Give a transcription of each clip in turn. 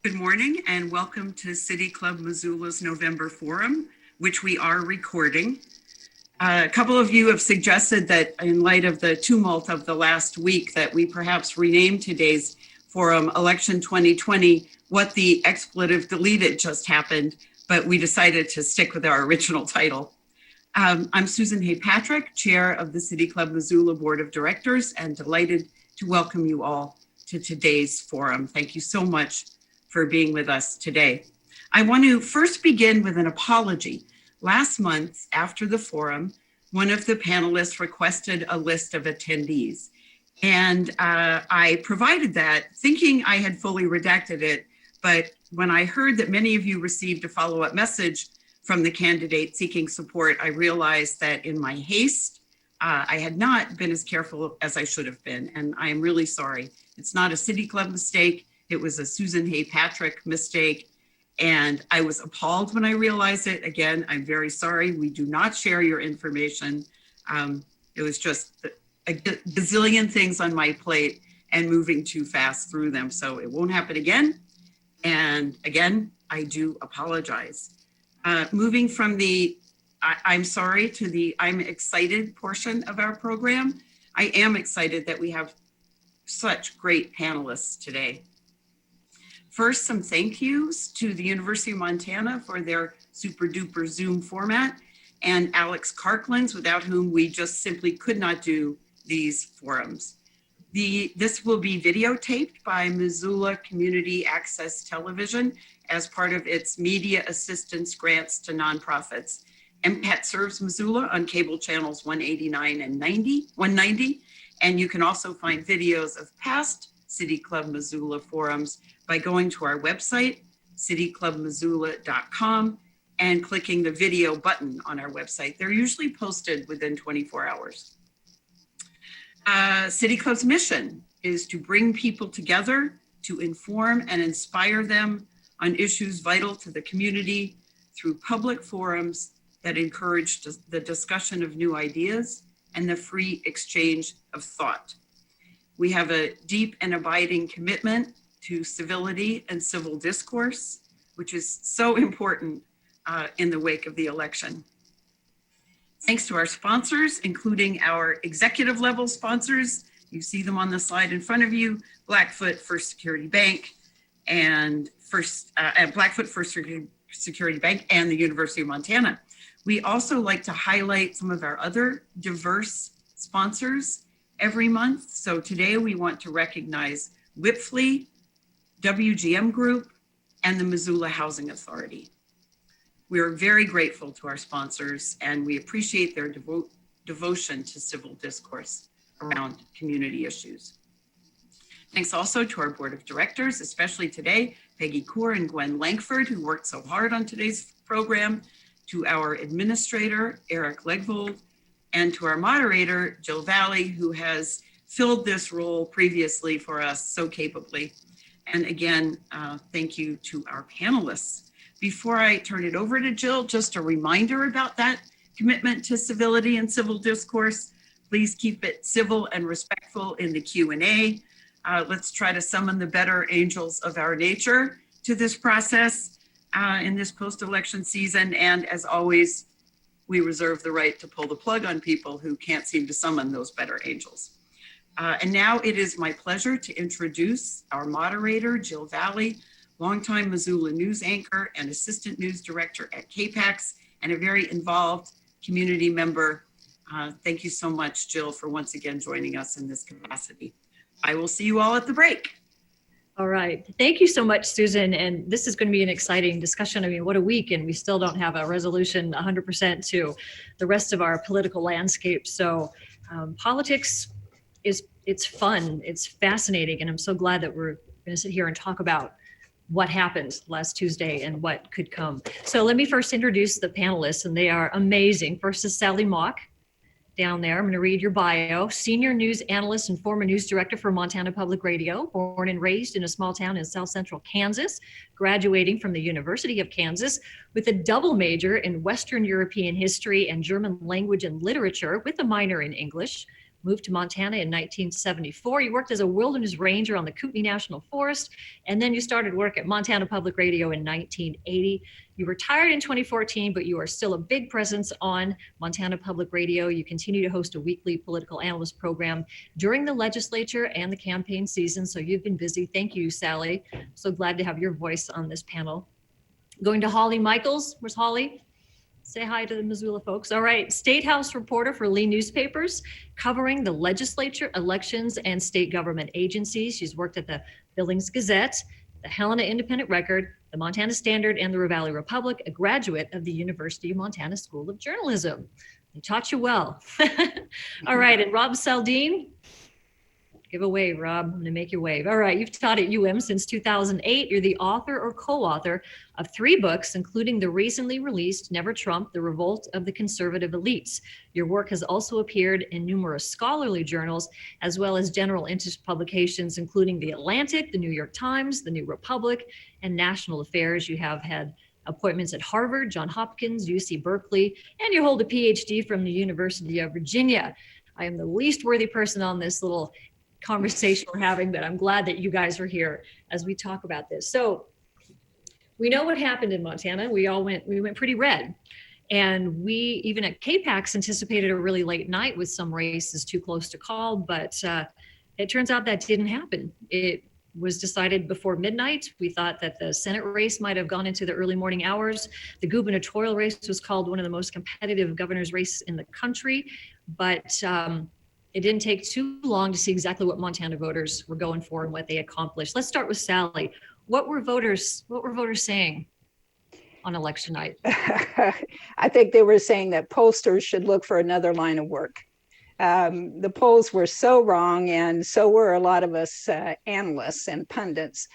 Good morning and welcome to City Club Missoula's November Forum, which we are recording. A couple of you have suggested that in light of the tumult of the last week that we perhaps rename today's forum Election 2020, what the expletive deleted just happened, but we decided to stick with our original title. I'm Susan Hay-Patrick, Chair of the City Club Missoula Board of Directors, and delighted to welcome you all to today's forum. Thank you so much for being with us today. I want to first begin with an apology. Last month, after the forum, one of the panelists requested a list of attendees. And I provided that thinking I had fully redacted it. But when I heard that many of you received a follow-up message from the candidate seeking support, I realized that in my haste, I had not been as careful as I should have been. And I am really sorry. It's not a City Club mistake. It was a Susan Hay-Patrick mistake, and I was appalled when I realized it. Again, I'm very sorry. We do not share your information. It was just a gazillion things on my plate and moving too fast through them. So it won't happen again. And again, I do apologize. Moving from the I'm sorry to the I'm excited portion of our program, I am excited that we have such great panelists today. First, some thank yous to the University of Montana for their super duper Zoom format, and Alex Karklands, without whom we just simply could not do these forums. This will be videotaped by Missoula Community Access Television as part of its media assistance grants to nonprofits. MCAT serves Missoula on cable channels 189 and 190, and you can also find videos of past City Club Missoula forums by going to our website, cityclubmissoula.com, and clicking the video button on our website. They're usually posted within 24 hours. City Club's mission is to bring people together to inform and inspire them on issues vital to the community through public forums that encourage the discussion of new ideas and the free exchange of thought. We have a deep and abiding commitment to civility and civil discourse, which is so important in the wake of the election. Thanks to our sponsors, including our executive level sponsors. You see them on the slide in front of you, Blackfoot First Security Bank and Blackfoot First Security Bank and the University of Montana. We also like to highlight some of our other diverse sponsors every month. So today we want to recognize Whipfly, WGM Group, and the Missoula Housing Authority. We are very grateful to our sponsors and we appreciate their devotion to civil discourse around community issues. Thanks also to our board of directors, especially today, Peggy Coor and Gwen Langford, who worked so hard on today's program, to our administrator, Eric Legvold, and to our moderator, Jill Valley, who has filled this role previously for us so capably. And again, thank you to our panelists. Before I turn it over to Jill, just a reminder about that commitment to civility and civil discourse. Please keep it civil and respectful in the Q&A. Let's try to summon the better angels of our nature to this process in this post-election season. And as always, we reserve the right to pull the plug on people who can't seem to summon those better angels. And now it is my pleasure to introduce our moderator, Jill Valley, longtime Missoula news anchor and assistant news director at KPAX, and a very involved community member. Thank you so much, Jill, for once again joining us in this capacity. I will see you all at the break. All right. Thank you so much, Susan. And this is going to be an exciting discussion. I mean, what a week, and we still don't have a resolution 100% to the rest of our political landscape. So politics it's fun, it's fascinating, and I'm so glad that we're going to sit here and talk about what happened last Tuesday and what could come. So let me first introduce the panelists, and they are amazing. First is Sally Mock down there. I'm going to read your bio. Senior news analyst and former news director for Montana Public Radio, born and raised in a small town in South Central Kansas, graduating from the University of Kansas with a double major in Western European history and German language and literature with a minor in English. moved to Montana in 1974. You worked as a wilderness ranger on the Kootenai National Forest, and then you started work at Montana Public Radio in 1980. You retired in 2014, but you are still a big presence on Montana Public Radio. You continue to host a weekly political analyst program during the legislature and the campaign season, so you've been busy. Thank you, Sally. So glad to have your voice on this panel. Going to Holly Michaels. Where's Holly? Say hi to the Missoula folks. All right, State House reporter for Lee Newspapers, covering the legislature, elections, and state government agencies. She's worked at the Billings Gazette, the Helena Independent Record, the Montana Standard, and the Ravalli Republic, a graduate of the University of Montana School of Journalism. They taught you well. All right, and Rob Saldine. Give a wave, Rob. I'm going to make you wave. All right. You've taught at UM since 2008. You're the author or co-author of 3 books, including the recently released Never Trump, The Revolt of the Conservative Elites. Your work has also appeared in numerous scholarly journals, as well as general interest publications, including The Atlantic, The New York Times, The New Republic, and National Affairs. You have had appointments at Harvard, Johns Hopkins, UC Berkeley, and you hold a PhD from the University of Virginia. I am the least worthy person on this little conversation we're having, but I'm glad that you guys are here as we talk about this. So we know what happened in Montana. We went pretty red. And we, even at KPAX, anticipated a really late night with some races too close to call, but it turns out that didn't happen. It was decided before midnight. We thought that the Senate race might have gone into the early morning hours. The gubernatorial race was called one of the most competitive governor's races in the country, but it didn't take too long to see exactly what Montana voters were going for and what they accomplished. Let's start with Sally. What were voters saying on election night? I think they were saying that pollsters should look for another line of work. The polls were so wrong, and so were a lot of us analysts and pundits.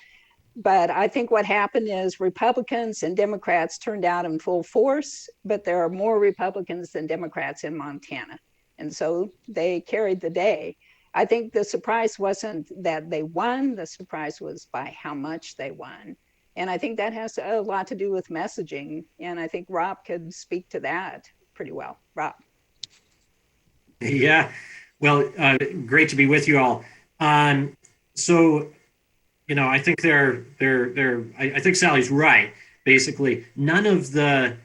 But I think what happened is Republicans and Democrats turned out in full force, but there are more Republicans than Democrats in Montana. And so they carried the day. I think the surprise wasn't that they won, the surprise was by how much they won. And I think that has a lot to do with messaging. And I think Rob could speak to that pretty well. Rob. Yeah, well, great to be with you all. So, you know, I think I think Sally's right. Basically, none of the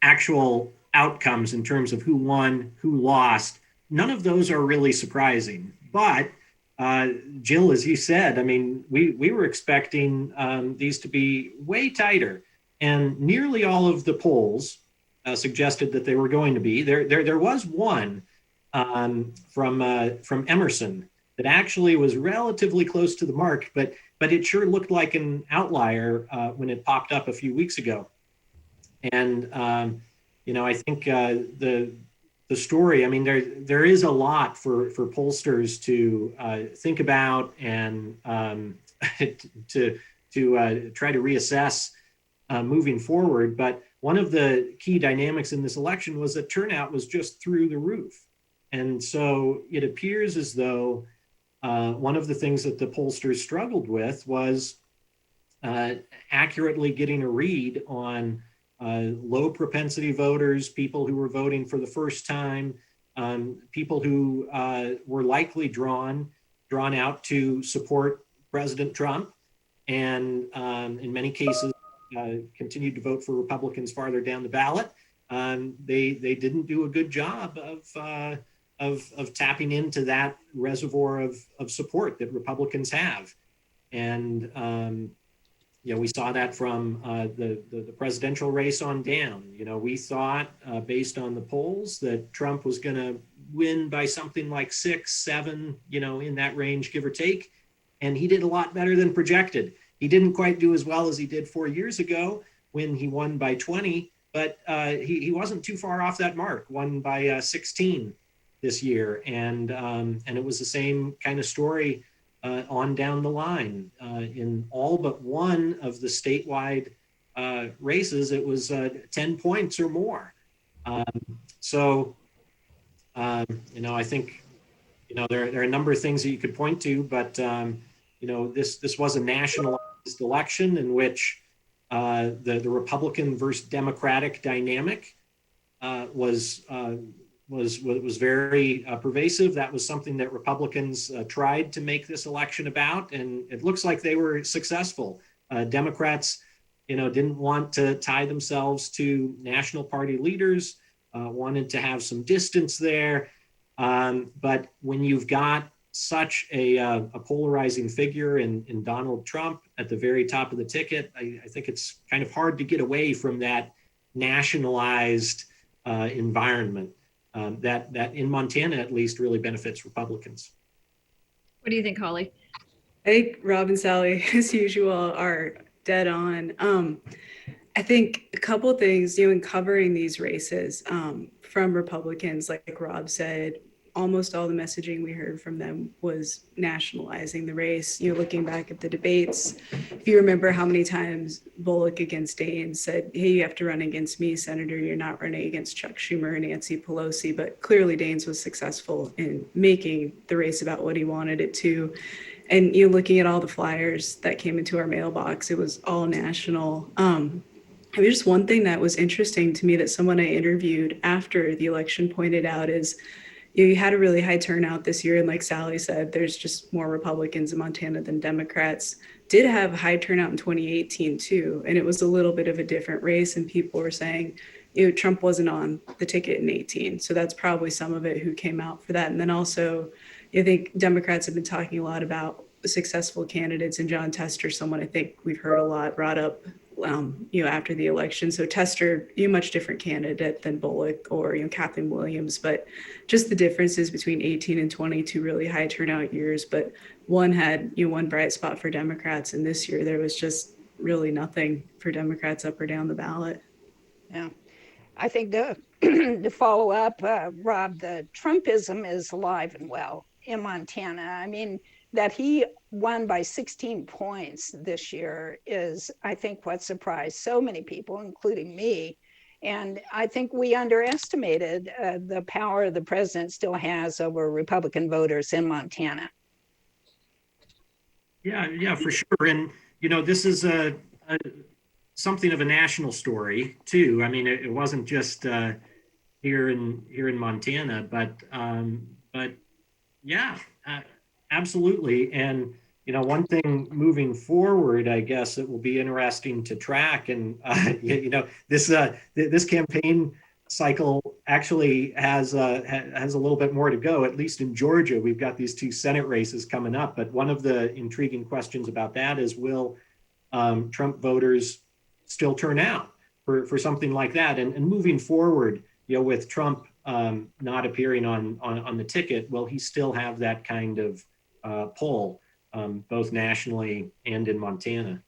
actual outcomes in terms of who won, who lost, none of those are really surprising. But Jill, as you said, I mean, we were expecting these to be way tighter, and nearly all of the polls suggested that they were going to be. There was one from Emerson that actually was relatively close to the mark, but it sure looked like an outlier when it popped up a few weeks ago. And you know, I think the story, I mean, there is a lot for pollsters to think about and to try to reassess moving forward. But one of the key dynamics in this election was that turnout was just through the roof. And so it appears as though one of the things that the pollsters struggled with was accurately getting a read on low propensity voters, people who were voting for the first time, people who were likely drawn out to support President Trump, and in many cases continued to vote for Republicans farther down the ballot. They didn't do a good job of tapping into that reservoir of support that Republicans have, and you know, we saw that from the presidential race on down. You know, we thought based on the polls that Trump was going to win by something like 6, 7, you know, in that range, give or take. And he did a lot better than projected. He didn't quite do as well as he did 4 years ago when he won by 20, but he wasn't too far off that mark, won by 16 this year. And it was the same kind of story on down the line. In all but one of the statewide races, it was 10 points or more. So, you know, I think, you know, there are a number of things that you could point to, but, you know, this was a nationalized election in which the Republican versus Democratic dynamic was was very pervasive. That was something that Republicans tried to make this election about, and it looks like they were successful. Democrats, didn't want to tie themselves to national party leaders, wanted to have some distance there. But when you've got such a polarizing figure in Donald Trump at the very top of the ticket, I think it's kind of hard to get away from that nationalized environment that in Montana at least really benefits Republicans. What do you think, Holly? I think Rob and Sally, as usual, are dead on. I think a couple things, in covering these races from Republicans, like Rob said, almost all the messaging we heard from them was nationalizing the race. Looking back at the debates, if you remember how many times Bullock against Daines said, hey, you have to run against me, Senator. You're not running against Chuck Schumer or Nancy Pelosi. But clearly Daines was successful in making the race about what he wanted it to. And looking at all the flyers that came into our mailbox, it was all national. I mean, just one thing that was interesting to me that someone I interviewed after the election pointed out is, you had a really high turnout this year. And like Sally said, there's just more Republicans in Montana than Democrats. Did have a high turnout in 2018 too. And it was a little bit of a different race. And people were saying, Trump wasn't on the ticket in 18. So that's probably some of it who came out for that. And then also, I think Democrats have been talking a lot about successful candidates, and John Tester, someone I think we've heard a lot brought up after the election. So Tester, much different candidate than Bullock or Kathleen Williams, but just the differences between 18 and 22 really high turnout years. But one had one bright spot for Democrats, and this year there was just really nothing for Democrats up or down the ballot. Yeah, I think to follow up, Rob, the Trumpism is alive and well in Montana. I mean, that he won by 16 points this year is, I think, what surprised so many people, including me. And I think we underestimated the power the president still has over Republican voters in Montana. Yeah, for sure. And, this is something of a national story too. I mean, it wasn't just here in Montana, but yeah, absolutely. And one thing moving forward, I guess it will be interesting to track. And this campaign cycle actually has a little bit more to go. At least in Georgia, we've got these two Senate races coming up. But one of the intriguing questions about that is, will Trump voters still turn out for something like that? And moving forward, with Trump not appearing on the ticket, will he still have that kind of pull, both nationally and in Montana?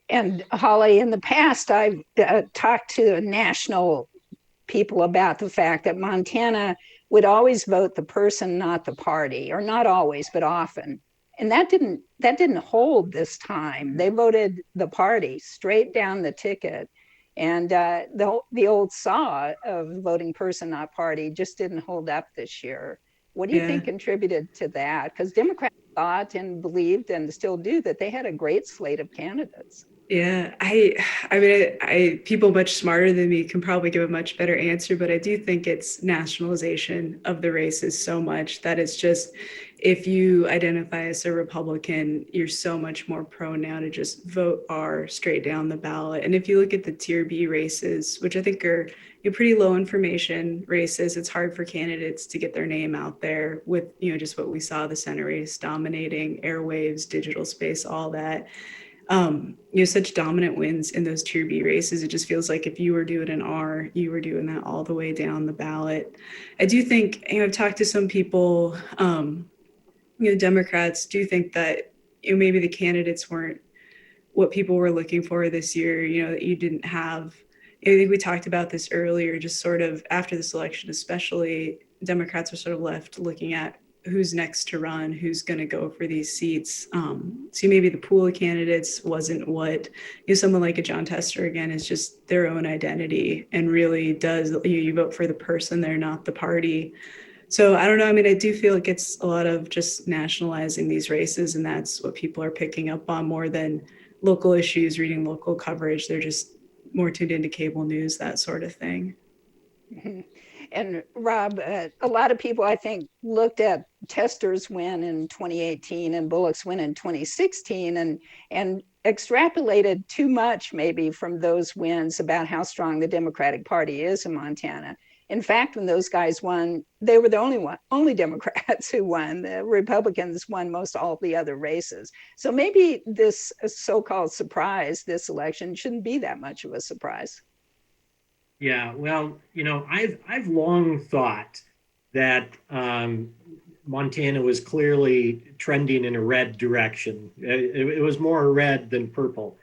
And Holly, in the past, I've talked to national people about the fact that Montana would always vote the person, not the party, or not always, but often. And that didn't hold this time. They voted the party straight down the ticket. And the old saw of voting person, not party, just didn't hold up this year. What do you think contributed to that? Because Democrats thought and believed and still do that they had a great slate of candidates. Yeah, I people much smarter than me can probably give a much better answer, but I do think it's nationalization of the races so much that it's just, if you identify as a Republican, you're so much more prone now to just vote R straight down the ballot. And if you look at the Tier B races, which I think are pretty low information races, it's hard for candidates to get their name out there with, just what we saw, the Senate race dominating airwaves, digital space, all that. Such dominant wins in those Tier B races. It just feels like if you were doing an R, you were doing that all the way down the ballot. I do think, I've talked to some people, Democrats do think that, maybe the candidates weren't what people were looking for this year, that you didn't have, I think we talked about this earlier, just sort of after this election, especially Democrats were sort of left looking at who's next to run, who's going to go for these seats. So maybe the pool of candidates wasn't what, someone like a John Tester, again, is just their own identity and really does, you vote for the person, they're not the party. So I don't know. I mean, I do feel it gets a lot of just nationalizing these races, and that's what people are picking up on more than local issues, reading local coverage. They're just more tuned into cable news, that sort of thing. Mm-hmm. And Rob, a lot of people, I think, looked at Tester's win in 2018 and Bullock's win in 2016 and extrapolated too much maybe from those wins about how strong the Democratic Party is in Montana. In fact, when those guys won, they were the only Democrats who won. The Republicans won most all the other races. So maybe this so-called surprise, this election, shouldn't be that much of a surprise. Yeah, well, I've long thought that Montana was clearly trending in a red direction. It was more red than purple,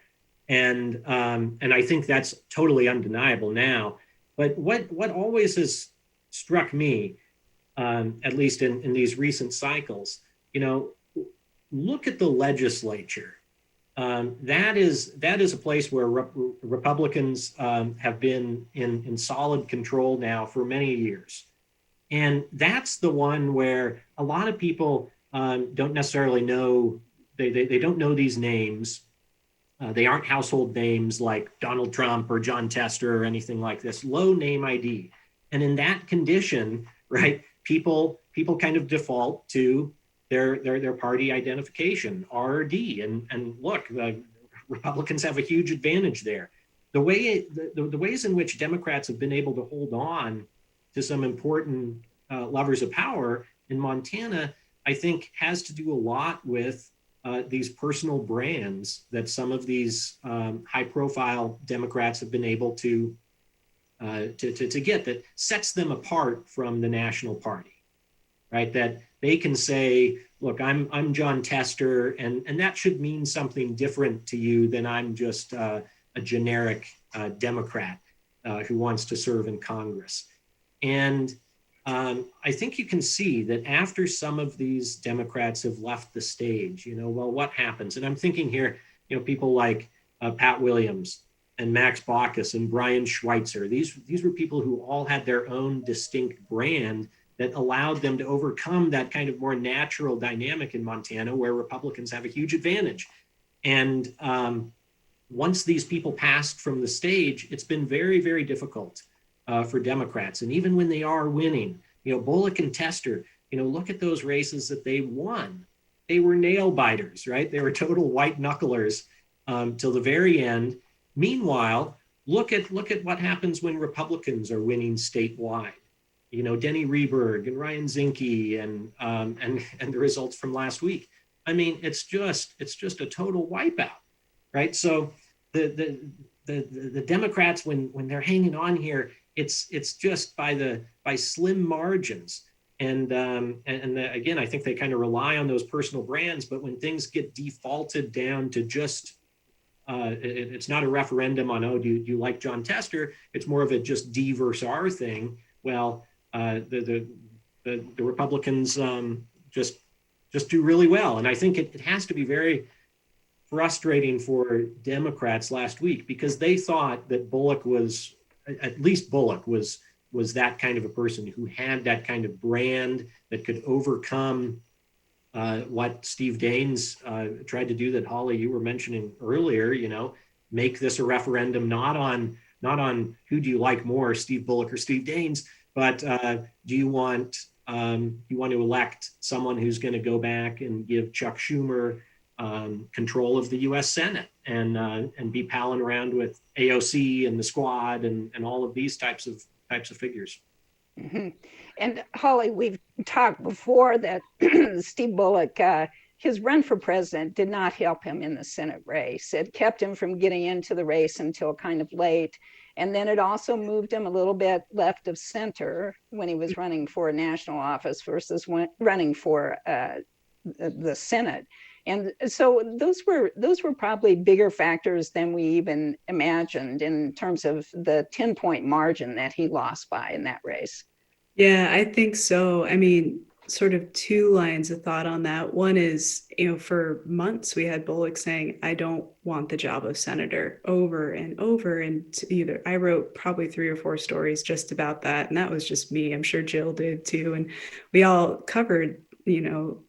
and I think that's totally undeniable now. But what always has struck me, at least in these recent cycles, look at the legislature. That is a place where Republicans have been in solid control now for many years. And that's the one where a lot of people don't necessarily know, they don't know these names. They aren't household names like Donald Trump or John Tester or anything like this, low name ID. And in that condition, right, people kind of default to their party identification, RD. And look, the Republicans have a huge advantage there. The ways in which Democrats have been able to hold on to some important levers of power in Montana, I think has to do a lot with these personal brands that some of these high-profile Democrats have been able to get, that sets them apart from the national party, right? That they can say, look, I'm John Tester, and that should mean something different to you than I'm just a generic Democrat who wants to serve in Congress. And I think you can see that after some of these Democrats have left the stage, well, what happens? And I'm thinking here, people like Pat Williams and Max Baucus and Brian Schweitzer. These were people who all had their own distinct brand that allowed them to overcome that kind of more natural dynamic in Montana where Republicans have a huge advantage. And once these people passed from the stage, it's been very, very difficult for Democrats. And even when they are winning, Bullock and Tester, look at those races that they won. They were nail biters, right? They were total white knucklers till the very end. Meanwhile, look at what happens when Republicans are winning statewide. Denny Rehberg and Ryan Zinke and the results from last week. I mean, it's just a total wipeout, right? So the Democrats, when they're hanging on here, it's just by slim margins. And again, I think they kind of rely on those personal brands, but when things get defaulted down to just it's not a referendum on, do you like John Tester? It's more of a just D versus R thing. Well, the Republicans just do really well. And I think it has to be very frustrating for Democrats last week because they thought that Bullock was that kind of a person who had that kind of brand that could overcome what Steve Daines tried to do, that Holly, you were mentioning earlier, make this a referendum not on who do you like more, Steve Bullock or Steve Daines, but do you want to elect someone who's going to go back and give Chuck Schumer control of the U.S. Senate and be palling around with AOC and the squad and all of these types of figures. Mm-hmm. And Holly, we've talked before that Steve Bullock, his run for president did not help him in the Senate race. It kept him from getting into the race until kind of late. And then it also moved him a little bit left of center when he was running for a national office versus running for the Senate. And so those were probably bigger factors than we even imagined in terms of the 10-point margin that he lost by in that race. Yeah, I think so. I mean, sort of two lines of thought on that. One is, for months we had Bullock saying, I don't want the job of senator, over and over. And I wrote probably 3 or 4 stories just about that. And that was just me. I'm sure Jill did too. And we all covered,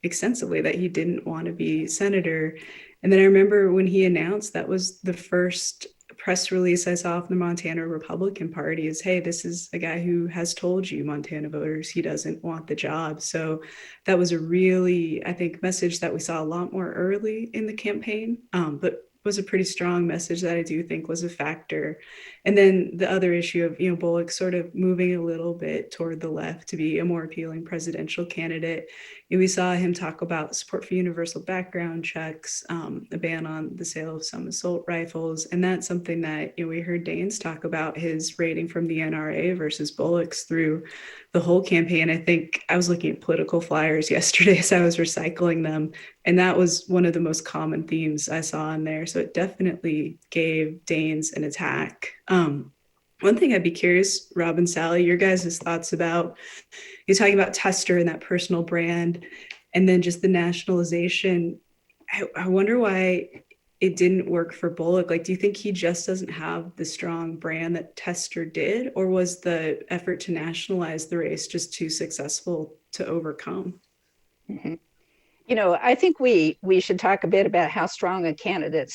extensively that he didn't want to be senator. And then I remember when he announced that was the first press release I saw from the Montana Republican Party is, hey, this is a guy who has told you, Montana voters, he doesn't want the job. So that was a really, I think, message that we saw a lot more early in the campaign, but was a pretty strong message that I do think was a factor. And then the other issue of, Bullock sort of moving a little bit toward the left to be a more appealing presidential candidate. We saw him talk about support for universal background checks, a ban on the sale of some assault rifles. And that's something that we heard Daines talk about, his rating from the NRA versus Bullock's through the whole campaign. I think I was looking at political flyers yesterday as I was recycling them, and that was one of the most common themes I saw in there. So it definitely gave Daines an attack. One thing I'd be curious, Rob and Sally, your guys' thoughts about, you're talking about Tester and that personal brand, and then just the nationalization. I wonder why it didn't work for Bullock. Like, do you think he just doesn't have the strong brand that Tester did, or was the effort to nationalize the race just too successful to overcome? Mm-hmm. I think we should talk a bit about how strong a candidate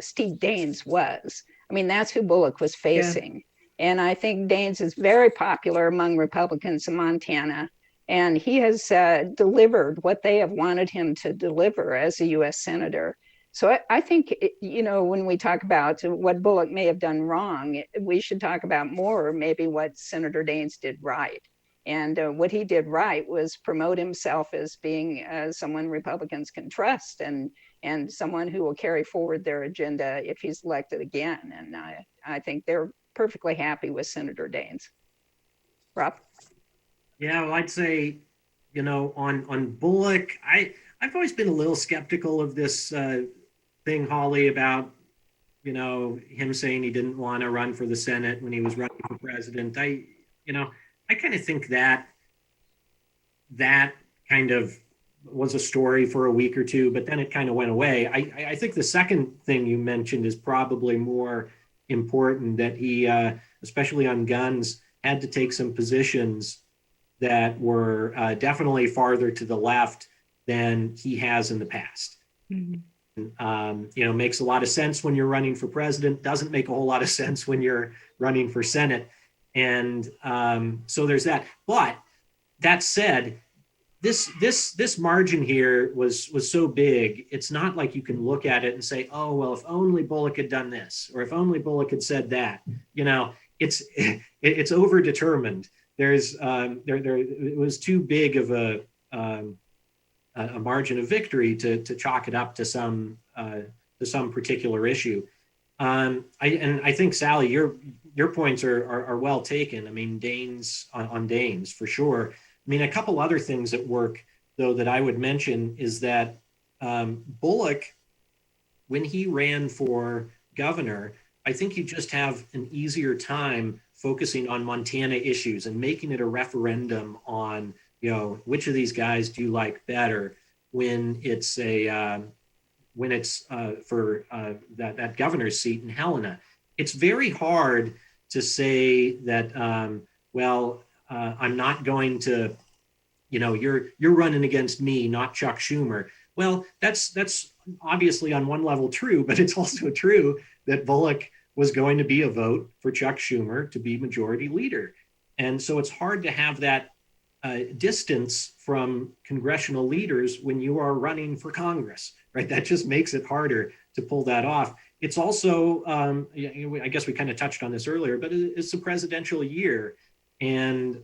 Steve Daines was. I mean, that's who Bullock was facing. Yeah. And I think Daines is very popular among Republicans in Montana. And he has delivered what they have wanted him to deliver as a U.S. Senator. So I think, when we talk about what Bullock may have done wrong, we should talk about more maybe what Senator Daines did right. And what he did right was promote himself as being someone Republicans can trust and someone who will carry forward their agenda if he's elected again. And I think they're perfectly happy with Senator Daines. Rob? Yeah, well, I'd say, on Bullock, I've always been a little skeptical of this thing, Holly, about, him saying he didn't want to run for the Senate when he was running for president. I kind of think that kind of was a story for a week or two, but then it kind of went away. I think the second thing you mentioned is probably more important, that he, especially on guns, had to take some positions that were definitely farther to the left than he has in the past. Mm-hmm. Makes a lot of sense when you're running for president, doesn't make a whole lot of sense when you're running for Senate. And so there's that. But that said, this margin here was so big. It's not like you can look at it and say, oh, well, if only Bullock had done this, or if only Bullock had said that. It's overdetermined. There's it was too big of a margin of victory to chalk it up to some particular issue. I think, Sally, your points are well taken. I mean, Daines on Daines for sure. I mean, a couple other things at work, though, that I would mention is that Bullock, when he ran for governor, I think you just have an easier time focusing on Montana issues and making it a referendum on, which of these guys do you like better when it's for that governor's seat in Helena. It's very hard to say that, I'm not going to, you're running against me, not Chuck Schumer. Well, that's obviously on one level true, but it's also true that Bullock was going to be a vote for Chuck Schumer to be majority leader. And so it's hard to have that distance from congressional leaders when you are running for Congress, right? That just makes it harder to pull that off. It's also, I guess we kind of touched on this earlier, but it's a presidential year. And,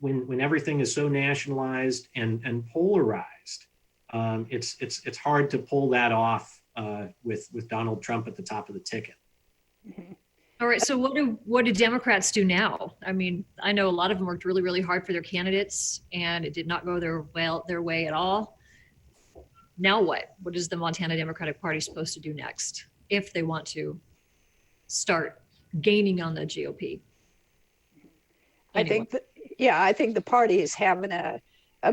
when everything is so nationalized and polarized, it's hard to pull that off with Donald Trump at the top of the ticket. All right. So what do Democrats do now? I mean, I know a lot of them worked really, really hard for their candidates, and it did not go their way at all. Now what? What is the Montana Democratic Party supposed to do next if they want to start gaining on the GOP? Anyway. I think the party is having a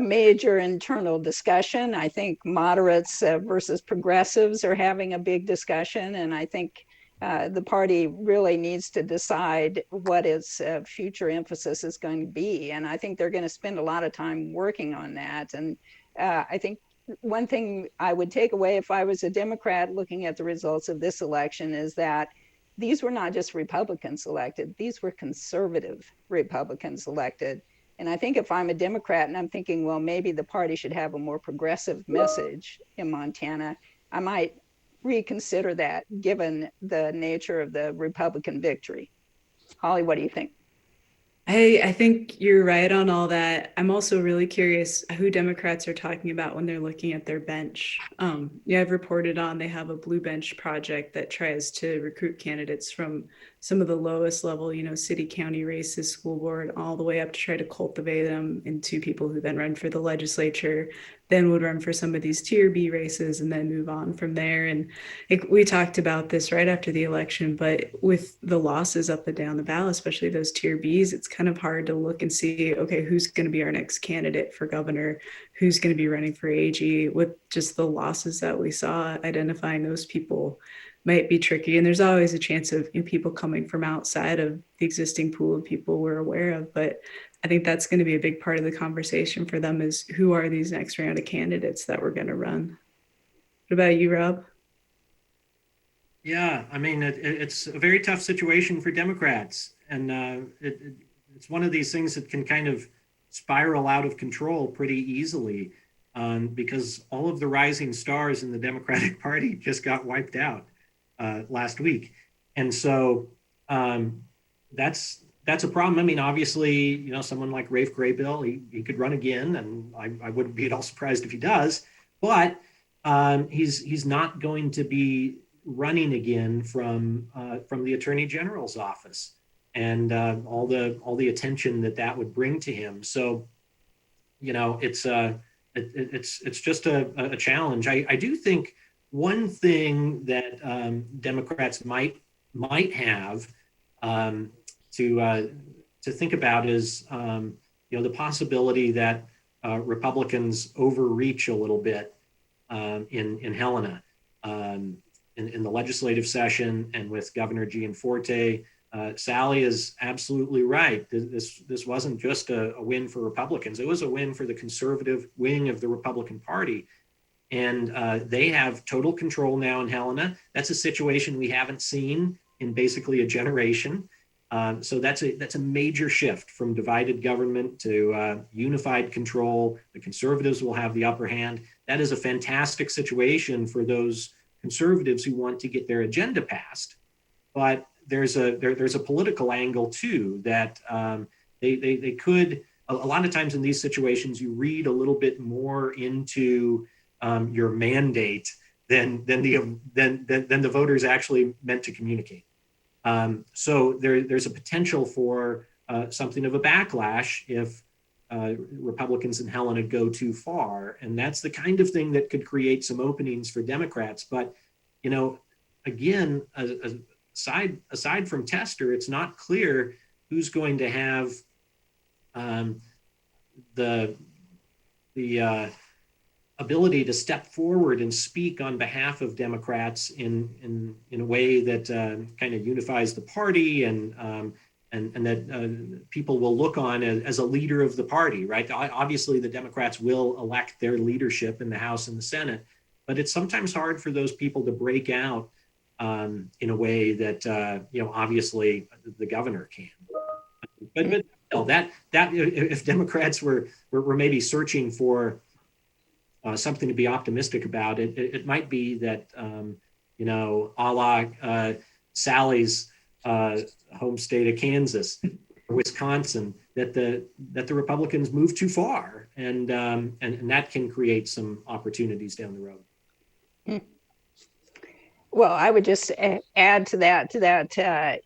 major internal discussion. I think moderates versus progressives are having a big discussion, and I think the party really needs to decide what its future emphasis is going to be. And I think they're going to spend a lot of time working on that. And I think one thing I would take away if I was a Democrat looking at the results of this election is that these were not just Republicans elected, these were conservative Republicans elected. And I think if I'm a Democrat and I'm thinking, well, maybe the party should have a more progressive message in Montana, I might reconsider that given the nature of the Republican victory. Holly, what do you think? I think you're right on all that. I'm also really curious who Democrats are talking about when they're looking at their bench. Yeah, I've reported on they have a blue bench project that tries to recruit candidates from some of the lowest level, city, county races, school board, all the way up to try to cultivate them into people who then run for the legislature, then would run for some of these tier B races and then move on from there. And we talked about this right after the election, but with the losses up and down the ballot, especially those tier Bs, it's kind of hard to look and see, okay, who's going to be our next candidate for governor, who's going to be running for AG. With just the losses that we saw, identifying those people might be tricky. And there's always a chance of people coming from outside of the existing pool of people we're aware of. But I think that's going to be a big part of the conversation for them is who are these next round of candidates that we're going to run. What about you, Rob? Yeah, I mean, it's a very tough situation for Democrats. And it's one of these things that can kind of spiral out of control pretty easily because all of the rising stars in the Democratic Party just got wiped out last week. And so that's a problem. I mean, obviously, someone like Rafe Graybill, he could run again, and I wouldn't be at all surprised if he does. But he's not going to be running again from the Attorney General's office, and all the attention that would bring to him. So, it's just a challenge. I do think one thing that Democrats might have to think about is the possibility that Republicans overreach a little bit in Helena in the legislative session and with Governor Gianforte. Sally is absolutely right. This wasn't just a win for Republicans. It was a win for the conservative wing of the Republican Party. And they have total control now in Helena. That's a situation we haven't seen in basically a generation. So that's a major shift from divided government to unified control. The conservatives will have the upper hand. That is a fantastic situation for those conservatives who want to get their agenda passed. But there's a political angle too that they could. A lot of times in these situations, you read a little bit more into your mandate than the voters actually meant to communicate. So there's a potential for something of a backlash if Republicans in Helena go too far, and that's the kind of thing that could create some openings for Democrats. But again, aside from Tester, it's not clear who's going to have the ability to step forward and speak on behalf of Democrats in a way that kind of unifies the party and that people will look on as a leader of the party, right? Obviously, the Democrats will elect their leadership in the House and the Senate, but it's sometimes hard for those people to break out in a way that obviously the governor can. But that if Democrats were maybe searching for something to be optimistic about, it might be that a la Sally's home state of Kansas or Wisconsin, that the Republicans move too far, and that can create some opportunities down the road. Well, I would just add to that the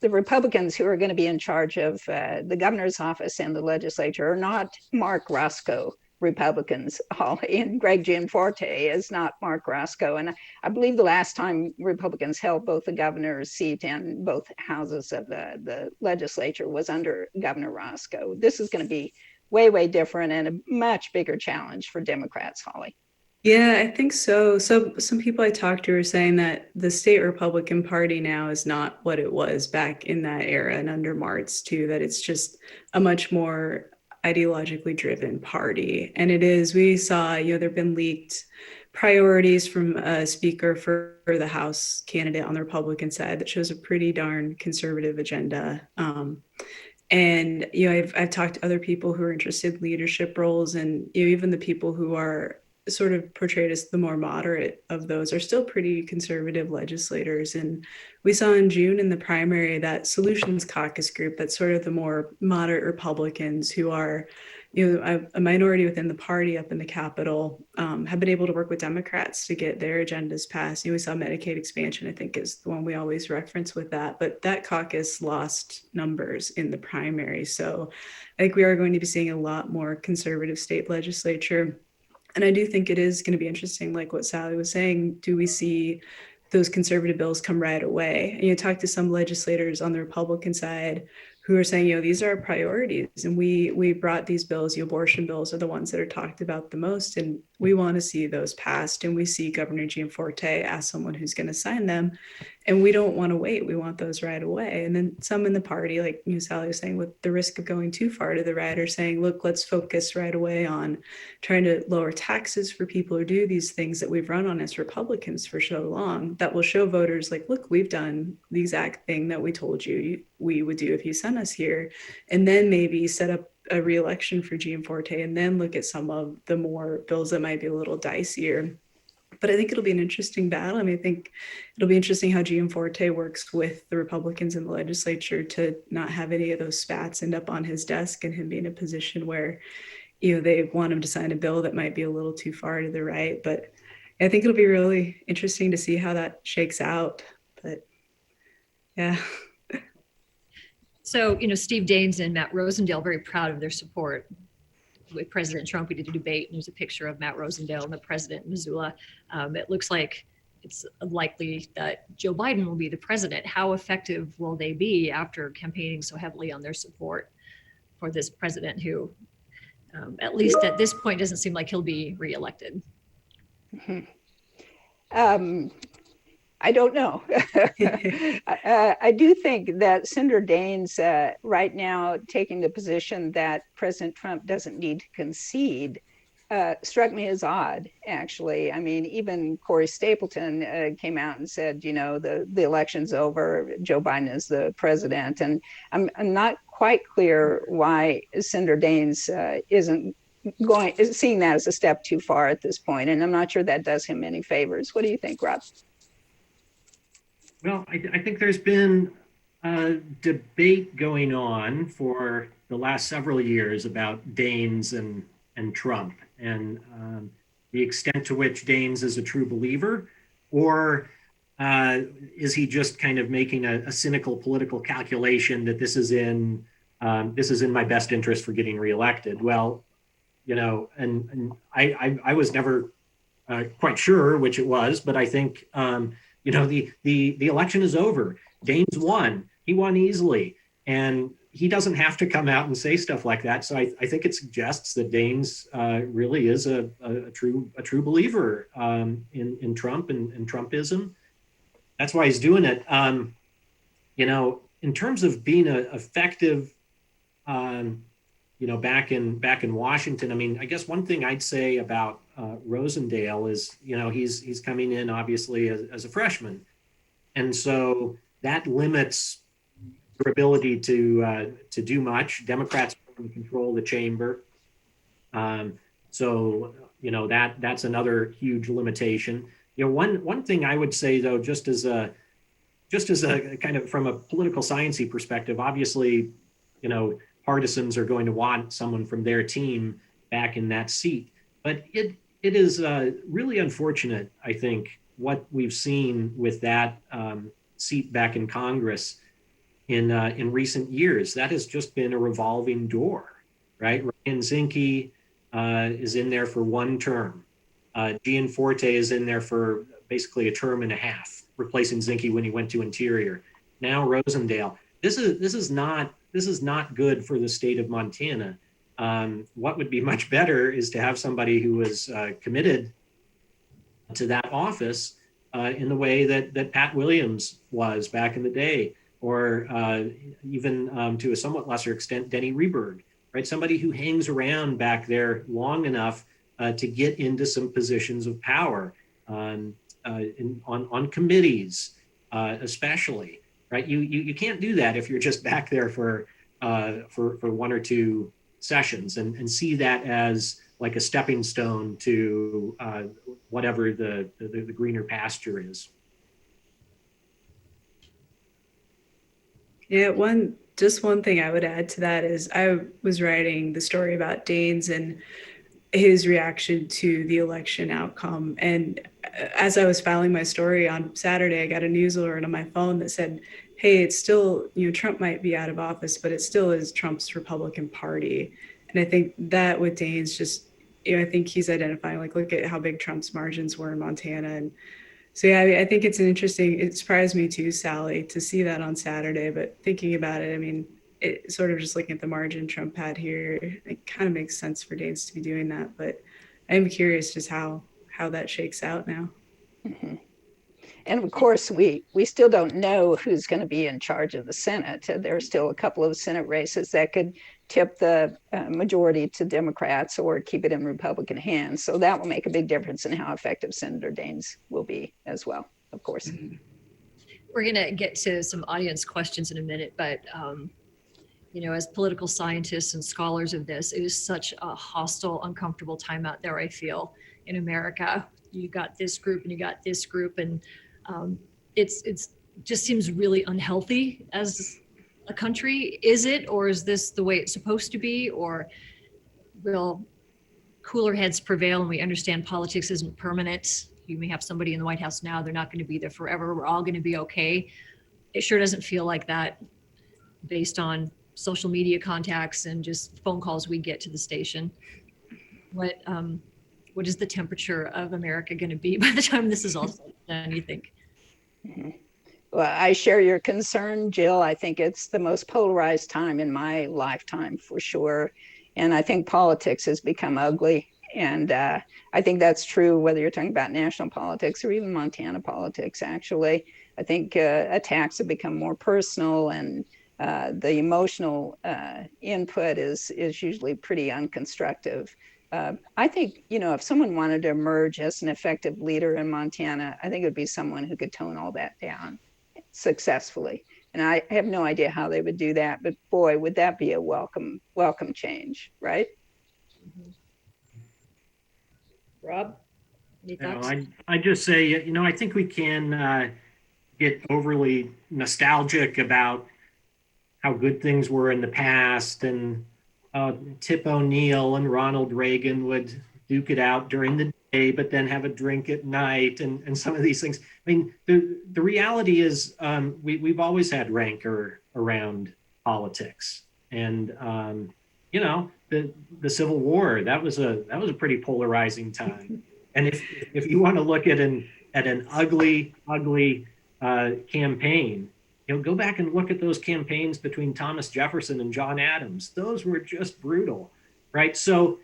Republicans who are going to be in charge of the governor's office and the legislature are not Mark Roscoe Republicans. And Greg Gianforte is not Mark Roscoe. And I believe the last time Republicans held both the governor's seat and both houses of the legislature was under Governor Roscoe. This is going to be way, way different and a much bigger challenge for Democrats, Holly. Yeah, I think so. So some people I talked to are saying that the state Republican Party now is not what it was back in that era and under Martz too, that it's just a much more ideologically driven party. And it is, we saw, there have been leaked priorities from a speaker for the House candidate on the Republican side that shows a pretty darn conservative agenda. And I've talked to other people who are interested in leadership roles, and even the people who are sort of portrayed as the more moderate of those are still pretty conservative legislators. And we saw in June in the primary that Solutions Caucus group, that's sort of the more moderate Republicans who are a minority within the party up in the Capitol, have been able to work with Democrats to get their agendas passed. We saw Medicaid expansion, I think, is the one we always reference with that. But that caucus lost numbers in the primary. So I think we are going to be seeing a lot more conservative state legislature. And I do think it is going to be interesting, like what Sally was saying. Do we see those conservative bills come right away? And you talk to some legislators on the Republican side who are saying, these are our priorities. And we brought these bills, abortion bills are the ones that are talked about the most. And we want to see those passed. And we see Governor Gianforte as someone who's going to sign them. And we don't want to wait. We want those right away. And then some in the party, like Sally was saying, with the risk of going too far to the right, are saying, look, let's focus right away on trying to lower taxes for people who do these things that we've run on as Republicans for so long, that will show voters, like, look, we've done the exact thing that we told you we would do if you sent us here. And then maybe set up a re-election for Gianforte, and then look at some of the more bills that might be a little dicier. But I think it'll be an interesting battle. I think it'll be interesting how Gianforte works with the Republicans in the legislature to not have any of those spats end up on his desk and him be in a position where, they want him to sign a bill that might be a little too far to the right. But I think it'll be really interesting to see how that shakes out. But yeah. So, Steve Daines and Matt Rosendale very proud of their support with President Trump. We did a debate, and there's a picture of Matt Rosendale and the president, Missoula. It looks like it's likely that Joe Biden will be the president. How effective will they be after campaigning so heavily on their support for this president who, at least at this point, doesn't seem like he'll be reelected? I don't know. I do think that Senator Daines right now taking the position that President Trump doesn't need to concede struck me as odd, actually. Even Corey Stapleton came out and said, the election's over, Joe Biden is the president. And I'm not quite clear why Senator Daines isn't seeing that as a step too far at this point. And I'm not sure that does him any favors. What do you think, Rob? Well, I think there's been a debate going on for the last several years about Daines and Trump, and the extent to which Daines is a true believer, or is he just kind of making a cynical political calculation that this is in my best interest for getting reelected? Well, and I was never quite sure which it was, but I think. The election is over. Daines won. He won easily. And he doesn't have to come out and say stuff like that. So I think it suggests that Daines really is a true believer in Trump and Trumpism. That's why he's doing it. In terms of being effective, back in Washington, I guess one thing I'd say about Rosendale is, he's coming in obviously as a freshman. And so that limits your ability to do much. Democrats control the chamber. So that's another huge limitation. One thing I would say, though, just as a kind of from a political sciencey perspective, obviously, partisans are going to want someone from their team back in that seat. But it is really unfortunate, I think, what we've seen with that seat back in Congress in recent years. That has just been a revolving door, right? Ryan Zinke is in there for one term. Gianforte is in there for basically a term and a half, replacing Zinke when he went to Interior. Now Rosendale. This is not good for the state of Montana. What would be much better is to have somebody who was committed to that office in the way that Pat Williams was back in the day, or even to a somewhat lesser extent, Denny Reberg. right? Somebody who hangs around back there long enough to get into some positions of power on committees, especially, right? You can't do that if you're just back there for one or two sessions and see that as like a stepping stone to whatever the greener pasture is. Yeah, one thing I would add to that is I was writing the story about Danes and his reaction to the election outcome. And as I was filing my story on Saturday, I got a news alert on my phone that said, hey, it's still, Trump might be out of office, but it still is Trump's Republican Party. And I think that with Danes, just, I think he's identifying, like, look at how big Trump's margins were in Montana. And so, yeah, I think it's it surprised me too, Sally, to see that on Saturday. But thinking about it, I mean, it sort of just looking at the margin Trump had here, it kind of makes sense for Danes to be doing that. But I'm curious just how that shakes out now. Mm-hmm. And of course, we still don't know who's going to be in charge of the Senate. There are still a couple of Senate races that could tip the majority to Democrats or keep it in Republican hands. So that will make a big difference in how effective Senator Daines will be as well, of course. We're going to get to some audience questions in a minute, but as political scientists and scholars of this, it is such a hostile, uncomfortable time out there, I feel, in America. You got this group and you got this group, and it's just seems really unhealthy as a country. Is it, or is this the way it's supposed to be, or will cooler heads prevail and we understand politics isn't permanent? You may have somebody in the White House now, they're not going to be there forever. We're all going to be okay. It sure doesn't feel like that based on social media contacts and just phone calls we get to the station. What is the temperature of America going to be by the time this is all done, you think? Mm-hmm. Well, I share your concern, Jill. I think it's the most polarized time in my lifetime for sure. And I think politics has become ugly. And I think that's true whether you're talking about national politics or even Montana politics, actually. I think attacks have become more personal, and the emotional input is usually pretty unconstructive. I think, if someone wanted to emerge as an effective leader in Montana, I think it would be someone who could tone all that down successfully. And I have no idea how they would do that, but boy, would that be a welcome change, right? Rob, any thoughts? I just say, I think we can get overly nostalgic about how good things were in the past, and Tip O'Neill and Ronald Reagan would duke it out during the day, but then have a drink at night, and some of these things. I mean, the reality is we've always had rancor around politics, and the Civil War, that was a pretty polarizing time. And if you want to look at an ugly campaign, go back and look at those campaigns between Thomas Jefferson and John Adams. Those were just brutal, right? So,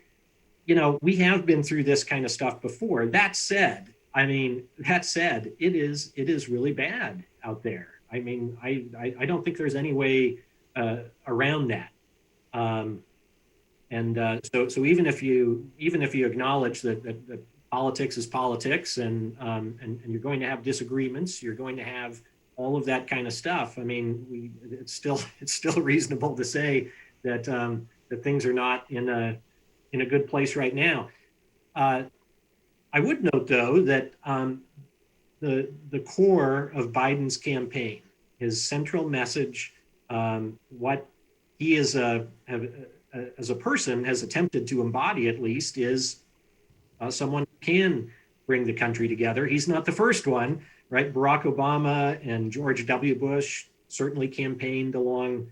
we have been through this kind of stuff before. That said, it is really bad out there. I mean, I don't think there's any way around that. So even if you acknowledge that politics is politics, and you're going to have disagreements, you're going to have all of that kind of stuff. I mean, it's still reasonable to say that that things are not in a good place right now. I would note, though, that the core of Biden's campaign, his central message, what he as a person has attempted to embody, at least, is someone who can bring the country together. He's not the first one, right? Barack Obama and George W. Bush certainly campaigned along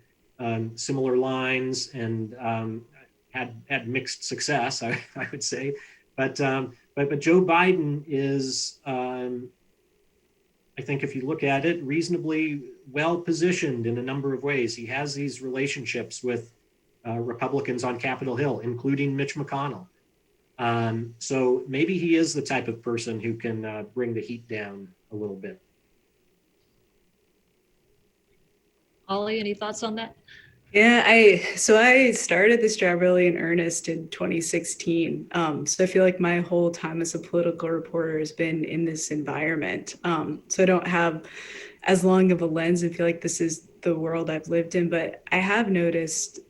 similar lines, and had mixed success, I would say. But Joe Biden is, I think, if you look at it, reasonably well positioned in a number of ways. He has these relationships with Republicans on Capitol Hill, including Mitch McConnell. So maybe he is the type of person who can bring the heat down a little bit. Ollie, any thoughts on that? Yeah, I started this job really in earnest in 2016. So I feel like my whole time as a political reporter has been in this environment. So I don't have as long of a lens and feel like this is the world I've lived in. But I have noticed,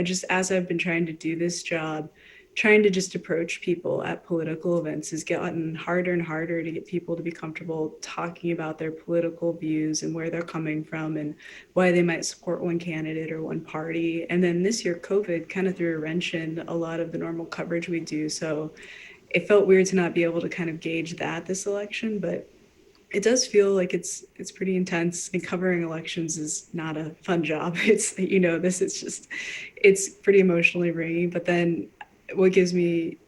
just as I've been trying to do this job, trying to just approach people at political events has gotten harder and harder to get people to be comfortable talking about their political views and where they're coming from and why they might support one candidate or one party. And then this year, COVID kind of threw a wrench in a lot of the normal coverage we do. So it felt weird to not be able to kind of gauge that this election, but it does feel like it's pretty intense, and covering elections is not a fun job. It's, this is just, it's pretty emotionally ringing. But then what gives me,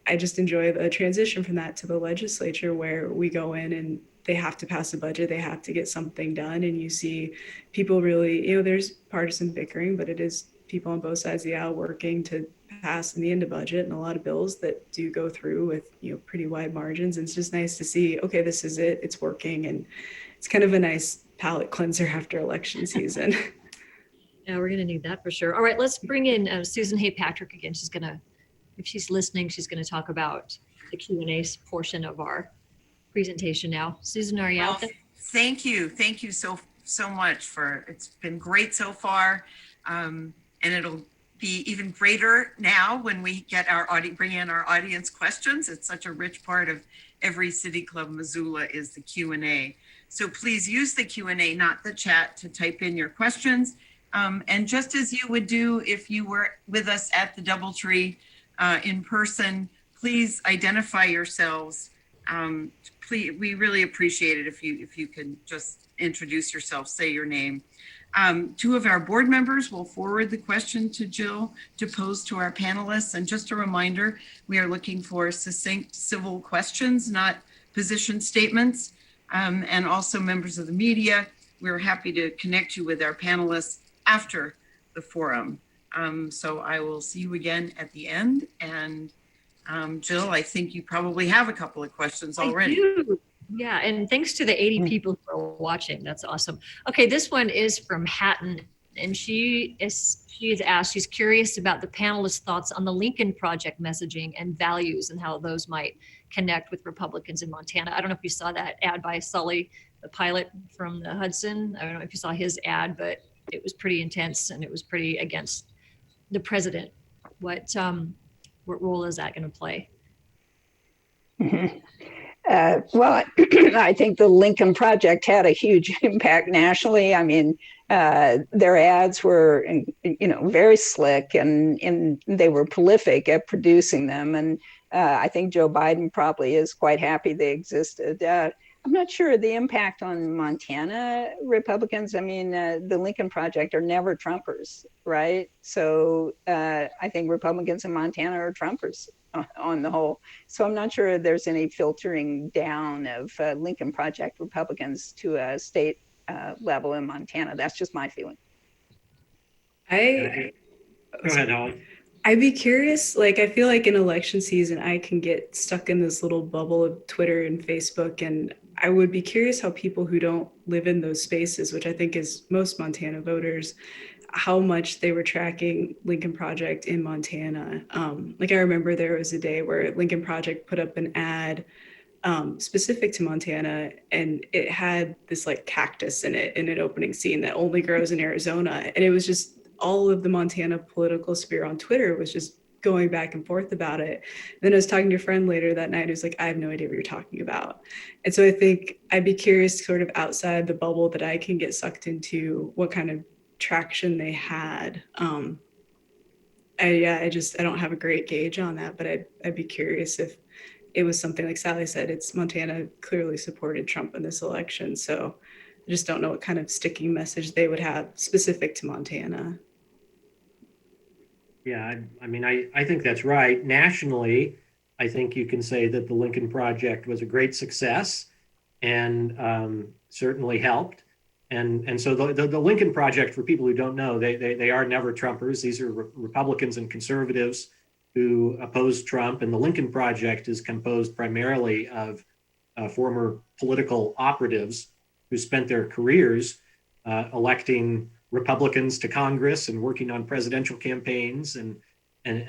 I just enjoy the transition from that to the legislature, where we go in and they have to pass a budget, they have to get something done, and you see people really, there's partisan bickering, but it is people on both sides of the aisle working to pass in the end a budget, and a lot of bills that do go through with pretty wide margins. And it's just nice to see, okay, this is it, it's working, and it's kind of a nice palate cleanser after election season. Yeah, we're going to need that for sure. All right, let's bring in Susan Hay Patrick again. She's going to, if she's listening, she's going to talk about the Q&A portion of our presentation now. Susan, are you Well, out there? thank you. Thank you so much it's been great so far. And it'll be even greater now when we get bring in our audience questions. It's such a rich part of every City Club Missoula is the Q&A. So please use the Q&A, not the chat, to type in your questions. And just as you would do if you were with us at the DoubleTree in person, please identify yourselves. Please, we really appreciate it if you can just introduce yourself, say your name. Two of our board members will forward the question to Jill to pose to our panelists. And just a reminder, we are looking for succinct civil questions, not position statements. And also members of the media, we're happy to connect you with our panelists after the forum. So I will see you again at the end. And Jill, I think you probably have a couple of questions already. I do. Yeah, and thanks to the 80 people who are watching. That's awesome. Okay, this one is from Hatton, and she's asked, she's curious about the panelists' thoughts on the Lincoln Project messaging and values and how those might connect with Republicans in Montana. I don't know if you saw that ad by Sully, the pilot from the Hudson. I don't know if you saw his ad, but it was pretty intense and it was pretty against the president. What role is that going to play? Mhm. Well, I think the Lincoln Project had a huge impact nationally. I mean, their ads were, very slick, and they were prolific at producing them. And I think Joe Biden probably is quite happy they existed. I'm not sure the impact on Montana Republicans. I mean, the Lincoln Project are never Trumpers, right? So I think Republicans in Montana are Trumpers on the whole. So I'm not sure there's any filtering down of Lincoln Project Republicans to a state level in Montana. That's just my feeling. Go ahead, Holly. I'd be curious, like, I feel like in election season, I can get stuck in this little bubble of Twitter and Facebook. And I would be curious how people who don't live in those spaces, which I think is most Montana voters, how much they were tracking Lincoln Project in Montana. Like, I remember there was a day where Lincoln Project put up an ad specific to Montana, and it had this like cactus in it in an opening scene that only grows in Arizona. And it was just all of the Montana political sphere on Twitter was just going back and forth about it. And then I was talking to a friend later that night who's like, I have no idea what you're talking about. And so I think I'd be curious, sort of outside the bubble that I can get sucked into, what kind of traction they had. I don't have a great gauge on that, but I'd be curious if it was something like Sally said. It's Montana clearly supported Trump in this election, so I just don't know what kind of sticking message they would have specific to Montana. Yeah, I mean, I think that's right. Nationally, I think you can say that the Lincoln Project was a great success and certainly helped. And so the Lincoln Project, for people who don't know, they are never Trumpers. These are Republicans and conservatives who oppose Trump. And the Lincoln Project is composed primarily of former political operatives who spent their careers electing Republicans to Congress and working on presidential campaigns and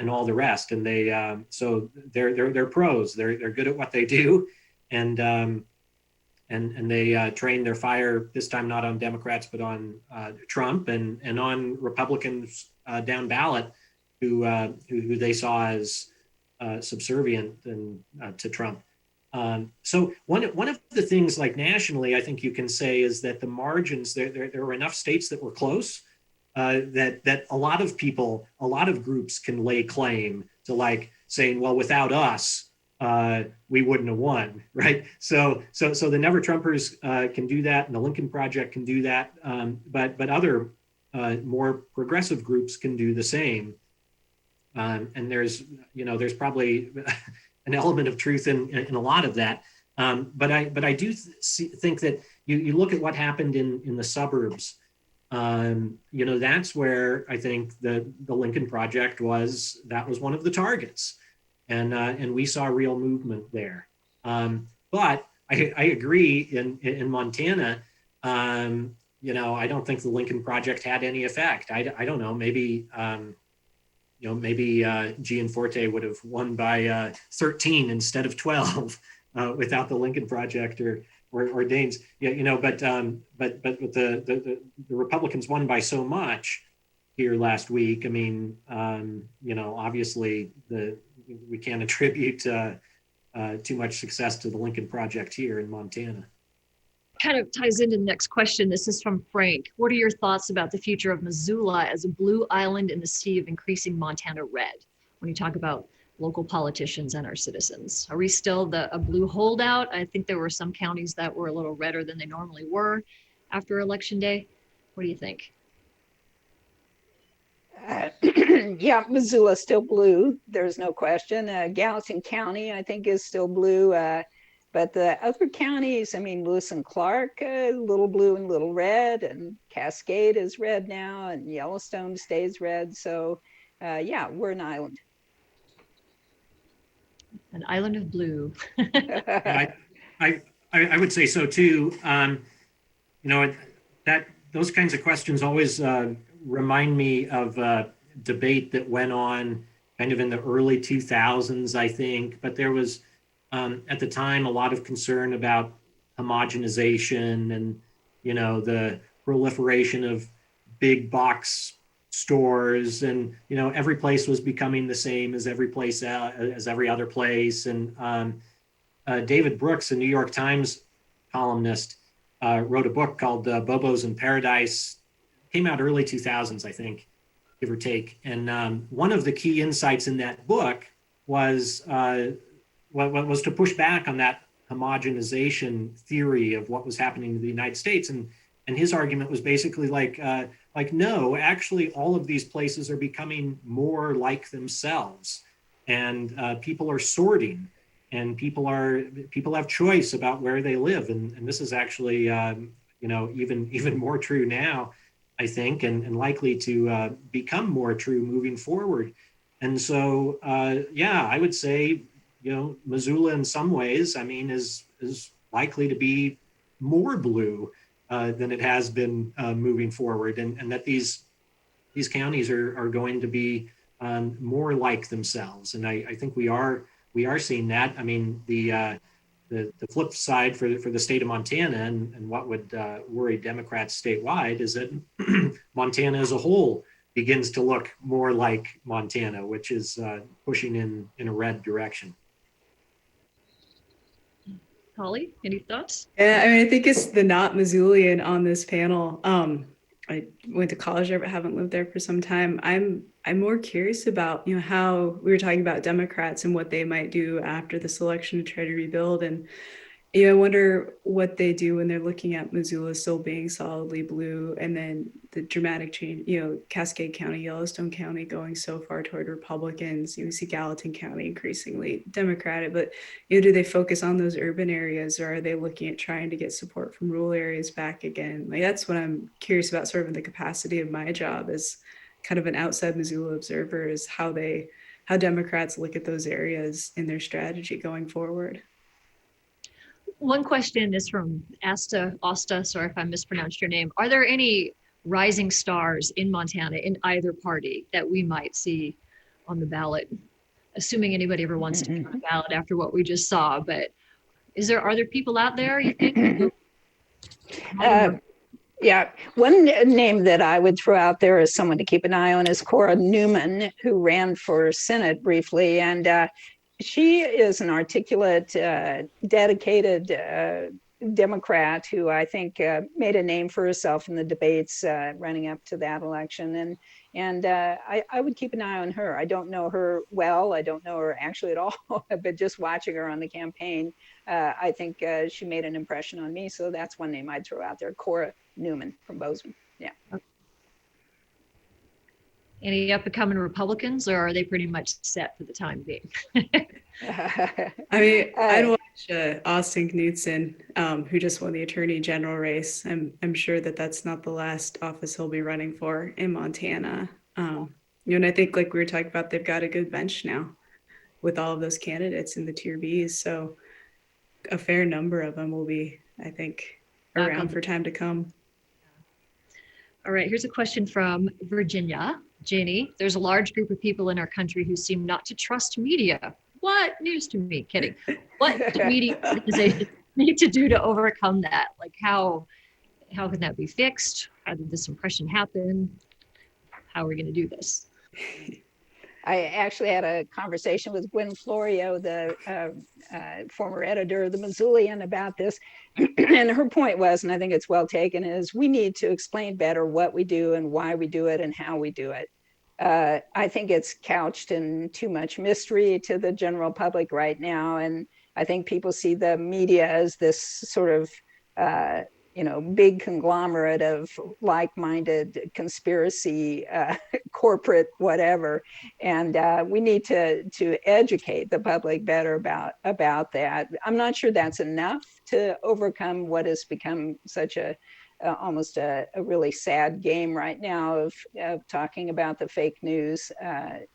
all the rest. And so they're pros. They're good at what they do, and they train their fire this time not on Democrats but on Trump and on Republicans down ballot who they saw as subservient and to Trump. So one of the things, like nationally, I think you can say is that the margins, there were enough states that were close that a lot of people, a lot of groups can lay claim to, like, saying, well, without us, we wouldn't have won, right? So the Never Trumpers can do that, and the Lincoln Project can do that, but other more progressive groups can do the same. And there's probably an element of truth in a lot of that. But I do think that you look at what happened in the suburbs. That's where I think the Lincoln Project was one of the targets, and we saw real movement there. But I agree in Montana. I don't think the Lincoln Project had any effect. I don't know. Maybe. Maybe Gianforte would have won by 13 instead of 12 without the Lincoln Project or Daines. But the Republicans won by so much here last week. I mean, obviously we can't attribute too much success to the Lincoln Project here in Montana. Kind of ties into the next question. This is from Frank. What are your thoughts about the future of Missoula as a blue island in the sea of increasing Montana red? When you talk about local politicians and our citizens, are we still a blue holdout? I think there were some counties that were a little redder than they normally were after Election Day. What do you think? Yeah, Missoula's still blue. There's no question. Gallatin County, I think, is still blue. But the other counties, I mean, Lewis and Clark, little blue and little red, and Cascade is red now, and Yellowstone stays red. So, yeah, we're an island. An island of blue. I would say so too. That those kinds of questions always remind me of a debate that went on kind of in the early 2000s, I think. But there was at the time a lot of concern about homogenization and the proliferation of big box stores, and every place was becoming the same as every place as every other place. And David Brooks, a New York Times columnist, wrote a book called Bobos in Paradise. Came out early 2000s, I think, give or take. And one of the key insights in that book was to push back on that homogenization theory of what was happening in the United States. And his argument was basically like, no, actually, all of these places are becoming more like themselves, and people are sorting, and people have choice about where they live, and this is actually even more true now, I think, and likely to become more true moving forward. And so, I would say, Missoula in some ways, I mean, is likely to be more blue than it has been moving forward, and that these counties are going to be more like themselves. And I think we are seeing that. I mean, the flip side for the state of Montana and what would worry Democrats statewide is that Montana as a whole begins to look more like Montana, which is pushing in a red direction. Holly, any thoughts? Yeah, I mean, I think it's the not Missoulian on this panel. I went to college there, but haven't lived there for some time. I'm more curious about, how we were talking about Democrats and what they might do after this election to try to rebuild. And, I wonder what they do when they're looking at Missoula still being solidly blue, and then the dramatic change, Cascade County, Yellowstone County going so far toward Republicans. You see Gallatin County increasingly Democratic, but do they focus on those urban areas, or are they looking at trying to get support from rural areas back again? Like, that's what I'm curious about, sort of in the capacity of my job as kind of an outside Missoula observer, is how Democrats look at those areas in their strategy going forward. One question is from Asta, sorry if I mispronounced your name. Are there any rising stars in Montana in either party that we might see on the ballot, assuming anybody ever wants to be on the ballot after what we just saw. But are there people out there you think? Yeah, one name that I would throw out there as someone to keep an eye on is Cora Newman, who ran for Senate briefly. And she is an articulate, dedicated Democrat who I think made a name for herself in the debates running up to that election. And I would keep an eye on her. I don't know her well. I don't know her actually at all, but just watching her on the campaign, I think she made an impression on me. So that's one name I'd throw out there, Cora Newman from Bozeman. Yeah. Any up and coming Republicans, or are they pretty much set for the time being? I mean, I'd watch Austin Knudsen, who just won the Attorney General race. I'm sure that that's not the last office he'll be running for in Montana. And I think, like we were talking about, they've got a good bench now with all of those candidates in the Tier Bs. So a fair number of them will be, I think, around for time to come. All right, here's a question from Virginia. Jenny, there's a large group of people in our country who seem not to trust media. What? News to me. Kidding. What do media organizations need to do to overcome that? Like how can that be fixed? How did this impression happen? How are we going to do this? I actually had a conversation with Gwen Florio, the former editor of the Missoulian, about this. And her point was, and I think it's well taken, is we need to explain better what we do and why we do it and how we do it. I think it's couched in too much mystery to the general public right now. And I think people see the media as this sort of big conglomerate of like-minded conspiracy, corporate whatever, and we need to educate the public better about that. I'm not sure that's enough to overcome what has become such almost a really sad game right now of talking about the fake news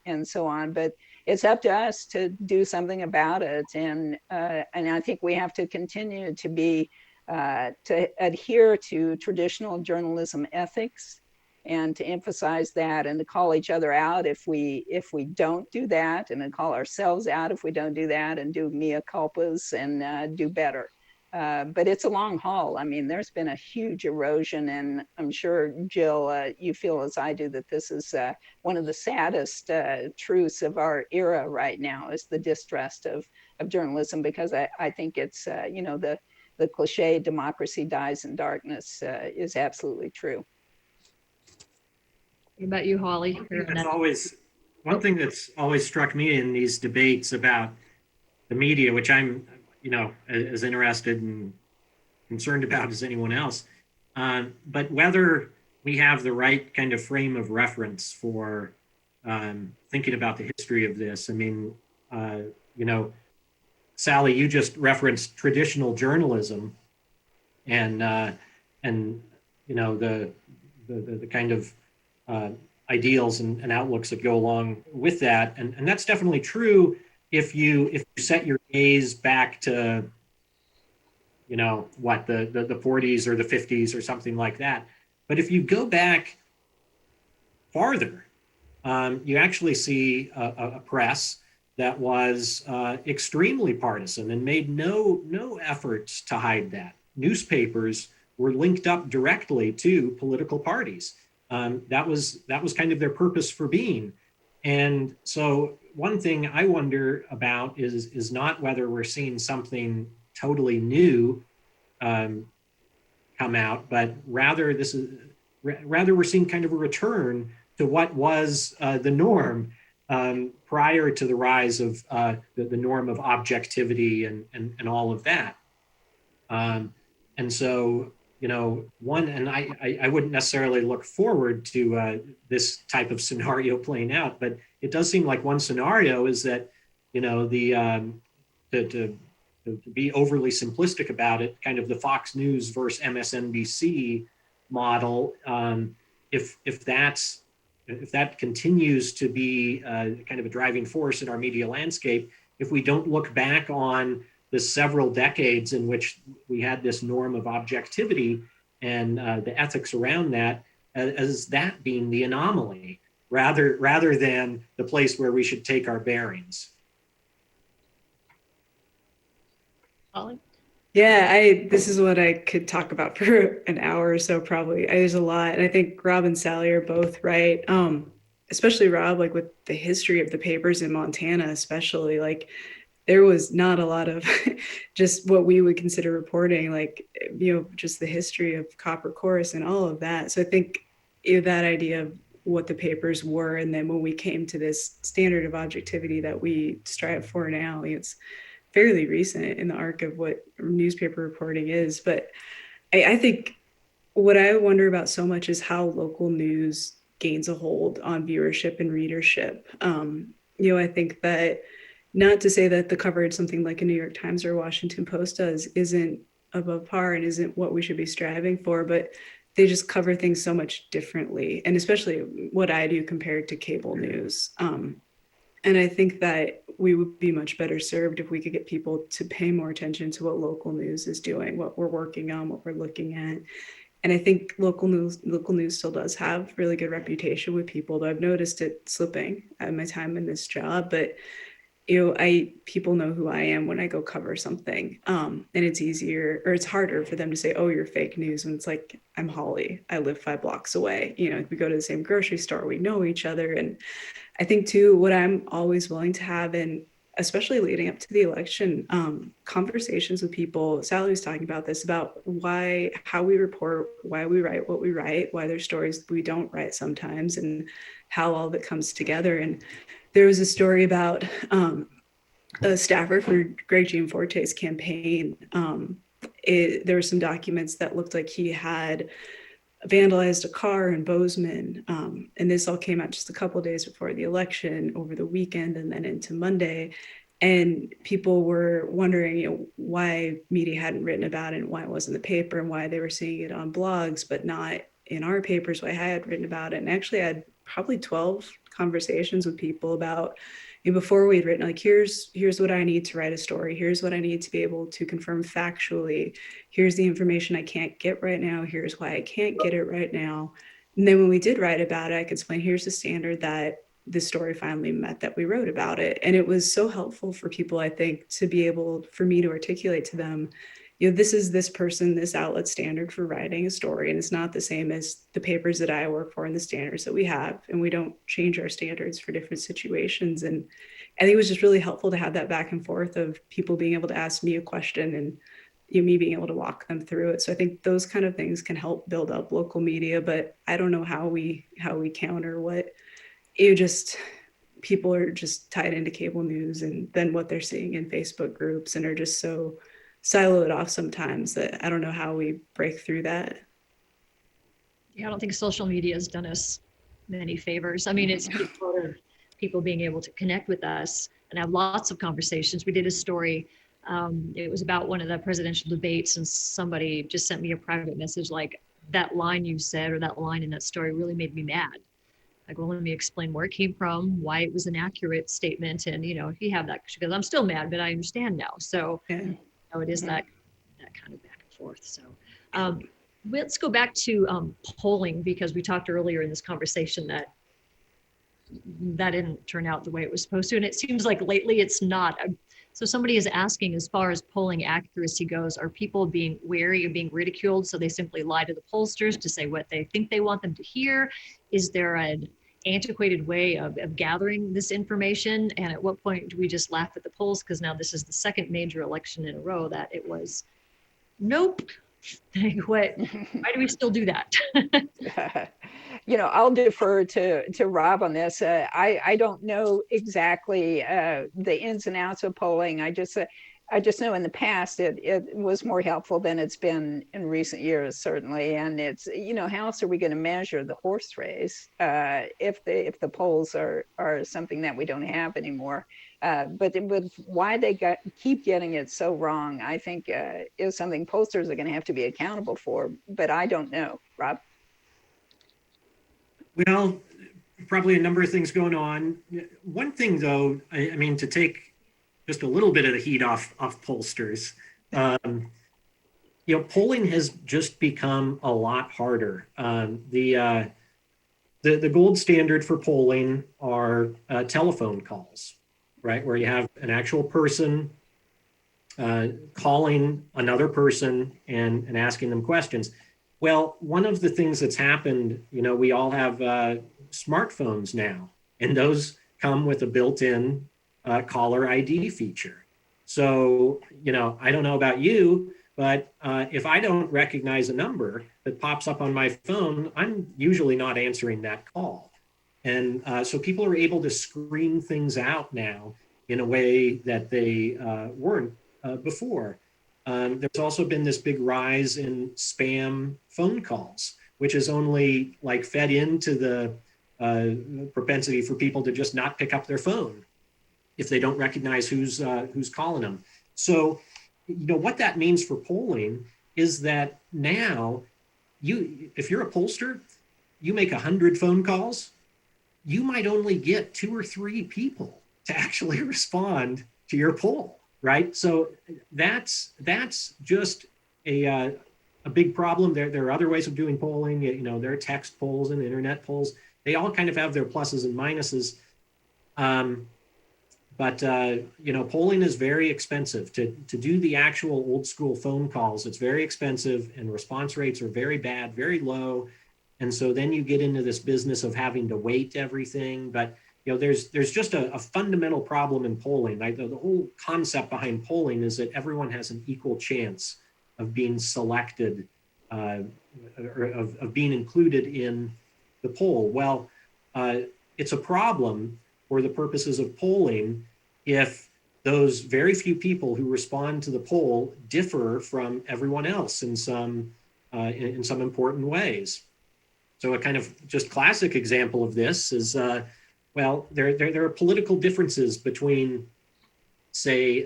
and so on. But it's up to us to do something about it, and I think we have to continue to be. To adhere to traditional journalism ethics and to emphasize that and to call each other out if we don't do that, and to call ourselves out if we don't do that, and do mea culpas and do better. But it's a long haul. I mean, there's been a huge erosion, and I'm sure, Jill, you feel as I do that this is one of the saddest truths of our era right now, is the distrust of journalism, because I think it's, the cliche democracy dies in darkness is absolutely true. What about you, Holly? One thing that's always struck me in these debates about the media, which I'm, as interested and concerned about as anyone else, but whether we have the right kind of frame of reference for thinking about the history of this. I mean, Sally, you just referenced traditional journalism, and the kind of ideals and outlooks that go along with that, and that's definitely true if you set your gaze back to the 40s or the 50s or something like that. But if you go back farther, you actually see a press that was extremely partisan and made no efforts to hide that. Newspapers were linked up directly to political parties. That was kind of their purpose for being. And so one thing I wonder about is not whether we're seeing something totally new come out, but rather we're seeing kind of a return to what was the norm prior to the rise of the norm of objectivity and all of that. And so, I wouldn't necessarily look forward to this type of scenario playing out, but it does seem like one scenario is that, to be overly simplistic about it, kind of the Fox News versus MSNBC model, if that continues to be kind of a driving force in our media landscape, if we don't look back on the several decades in which we had this norm of objectivity and the ethics around that, as that being the anomaly rather than the place where we should take our bearings. Holly? Yeah, this is what I could talk about for an hour or so probably. There's a lot, and I think Rob and Sally are both right. Especially Rob, like with the history of the papers in Montana, especially like there was not a lot of just what we would consider reporting, like just the history of Copper Chorus and all of that. So I think that idea of what the papers were, and then when we came to this standard of objectivity that we strive for now, it's fairly recent in the arc of what newspaper reporting is. But I think what I wonder about so much is how local news gains a hold on viewership and readership. I think that, not to say that the coverage something like a New York Times or Washington Post does isn't above par and isn't what we should be striving for, but they just cover things so much differently, and especially what I do compared to cable news. And I think that we would be much better served if we could get people to pay more attention to what local news is doing, what we're working on, what we're looking at. And I think local news still does have really good reputation with people, though I've noticed it slipping at my time in this job. But people know who I am when I go cover something. And it's easier, or it's harder for them to say, oh, you're fake news. When it's like, I'm Holly, I live 5 blocks away. We go to the same grocery store, we know each other. And I think too, what I'm always willing to have, and especially leading up to the election, conversations with people. Sally was talking about this, about how we report, why we write what we write, why there's stories we don't write sometimes, and how all of it comes together. And there was a story about a staffer for Greg Gianforte's campaign. There were some documents that looked like he had vandalized a car in Bozeman. And this all came out just a couple of days before the election, over the weekend, and then into Monday. And people were wondering, why media hadn't written about it, and why it wasn't in the paper, and why they were seeing it on blogs, but not in our papers, why I had written about it. And actually I had probably 12 conversations with people about, before we'd written, like, here's what I need to write a story. Here's what I need to be able to confirm factually. Here's the information I can't get right now. Here's why I can't get it right now. And then when we did write about it, I could explain, here's the standard that the story finally met that we wrote about it. And it was so helpful for people, I think, to be able, for me to articulate to them, this is this person, this outlet standard for writing a story. And it's not the same as the papers that I work for and the standards that we have. And we don't change our standards for different situations. And I think it was just really helpful to have that back and forth of people being able to ask me a question and me being able to walk them through it. So I think those kind of things can help build up local media, but I don't know how we counter what people are just tied into cable news and then what they're seeing in Facebook groups, and are just so siloed off sometimes that I don't know how we break through that. Yeah, I don't think social media has done us many favors. I mean, it's part of people being able to connect with us and have lots of conversations. We did a story. It was about one of the presidential debates, and somebody just sent me a private message like, that line you said, or that line in that story really made me mad. Like, well, let me explain where it came from, why it was an accurate statement. And, if you have that, because I'm still mad, but I understand now. So it is that kind of back and forth. So let's go back to polling, because we talked earlier in this conversation that didn't turn out the way it was supposed to. And it seems like lately it's not. So somebody is asking, as far as polling accuracy goes, are people being wary of being ridiculed, so they simply lie to the pollsters to say what they think they want them to hear? Is there an antiquated way of gathering this information? And at what point do we just laugh at the polls? Because now this is the second major election in a row that it was, nope. Why do we still do that? I'll defer to Rob on this. I don't know exactly the ins and outs of polling. I just know in the past it was more helpful than it's been in recent years, certainly. And it's, how else are we going to measure the horse race if the polls are something that we don't have anymore? But with why they keep getting it so wrong, I think is something pollsters are going to have to be accountable for. But I don't know, Rob. Well, probably a number of things going on. One thing, though, I mean, to take just a little bit of the heat off pollsters, Polling has just become a lot harder. The gold standard for polling are telephone calls, right? Where you have an actual person calling another person and asking them questions. Well, one of the things that's happened, we all have smartphones now, and those come with a built-in caller ID feature. So, I don't know about you, but if I don't recognize a number that pops up on my phone, I'm usually not answering that call. And so people are able to screen things out now in a way that they weren't before. There's also been this big rise in spam phone calls, which is only like fed into the propensity for people to just not pick up their phone if they don't recognize who's calling them. So, what that means for polling is that now if you're a pollster, you make 100 phone calls, you might only get 2 or 3 people to actually respond to your poll, right? So that's just a big problem. There are other ways of doing polling. There are text polls and internet polls. They all kind of have their pluses and minuses. But polling is very expensive. To do the actual old school phone calls, it's very expensive, and response rates are very bad, very low. And so then you get into this business of having to weight everything. But there's just a fundamental problem in polling. The whole concept behind polling is that everyone has an equal chance of being selected, or of being included in the poll. Well, it's a problem for the purposes of polling if those very few people who respond to the poll differ from everyone else in some important ways. So a kind of just classic example of this is, there are political differences between, say,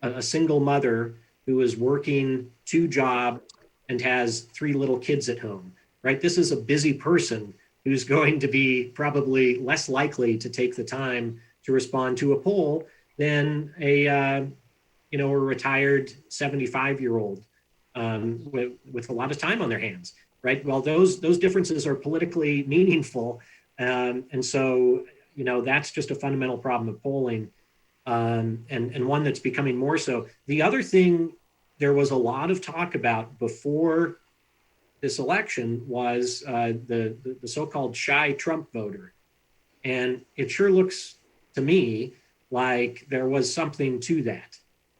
a single mother who is working 2 jobs and has 3 little kids at home, right? This is a busy person who's going to be probably less likely to take the time to respond to a poll than a retired 75-year-old with a lot of time on their hands, right? Well, those differences are politically meaningful, and so that's just a fundamental problem of polling, and one that's becoming more so. The other thing there was a lot of talk about before this election was the so-called shy Trump voter, and it sure looks to me like there was something to that.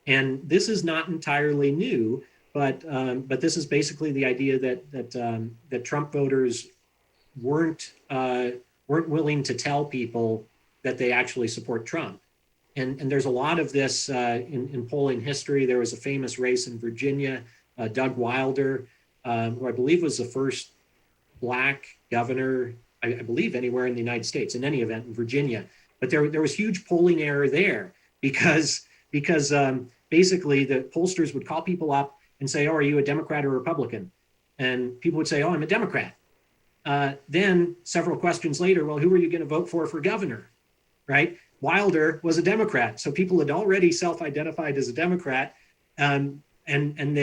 And this is not entirely new, but this is basically the idea that Trump voters weren't willing to tell people that they actually support Trump. And there's a lot of this in polling history. There was a famous race in Virginia, Doug Wilder, who I believe was the first Black governor, I believe, anywhere in the United States, in any event, in Virginia. But there was huge polling error there because basically the pollsters would call people up and say, "Oh, are you a Democrat or Republican?" And people would say, "Oh, I'm a Democrat." Then several questions later, "Well, who are you going to vote for governor?" Right? Wilder was a Democrat, so people had already self-identified as a Democrat, and then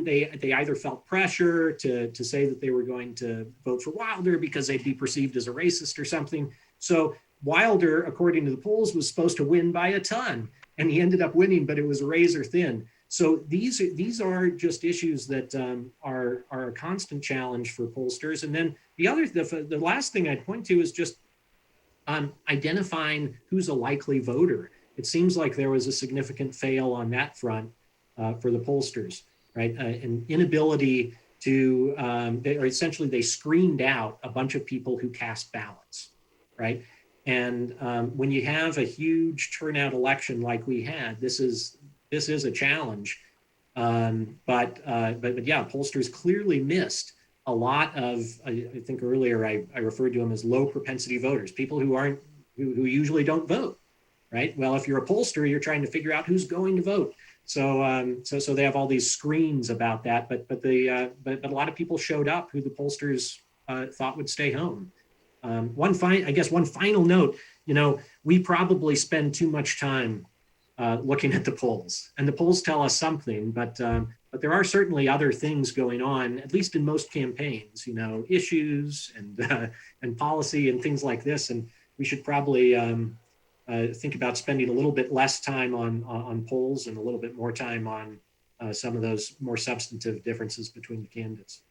they either felt pressure to say that they were going to vote for Wilder because they'd be perceived as a racist or something. So Wilder, according to the polls, was supposed to win by a ton, and he ended up winning, but it was razor thin. So these are just issues that are a constant challenge for pollsters. And then the last thing I'd point to is just identifying who's a likely voter. It seems like there was a significant fail on that front for the pollsters, right? An inability to, essentially they screened out a bunch of people who cast ballots, right? And when you have a huge turnout election like we had, this is a challenge. But yeah, pollsters clearly missed a lot of, I think earlier I referred to them as low propensity voters, people who usually don't vote, right? Well, if you're a pollster, you're trying to figure out who's going to vote. So so they have all these screens about that, but a lot of people showed up who the pollsters thought would stay home. One final note, we probably spend too much time looking at the polls, and the polls tell us something, but But there are certainly other things going on, at least in most campaigns, issues and policy and things like this. And we should probably think about spending a little bit less time on polls and a little bit more time on some of those more substantive differences between the candidates.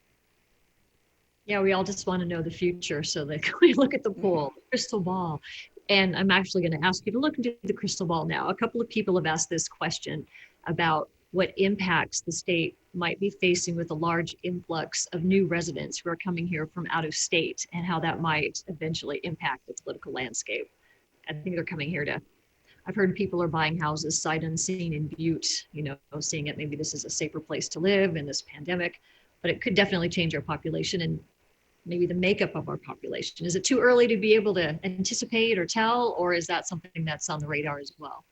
Yeah, we all just want to know the future. So that we look at the poll, the crystal ball. And I'm actually going to ask you to look into the crystal ball now. A couple of people have asked this question about what impacts the state might be facing with a large influx of new residents who are coming here from out of state, and how that might eventually impact the political landscape. I think they're coming here to, I've heard people are buying houses sight unseen in Butte, seeing it, maybe this is a safer place to live in this pandemic, but it could definitely change our population and maybe the makeup of our population. Is it too early to be able to anticipate or tell, or is that something that's on the radar as well?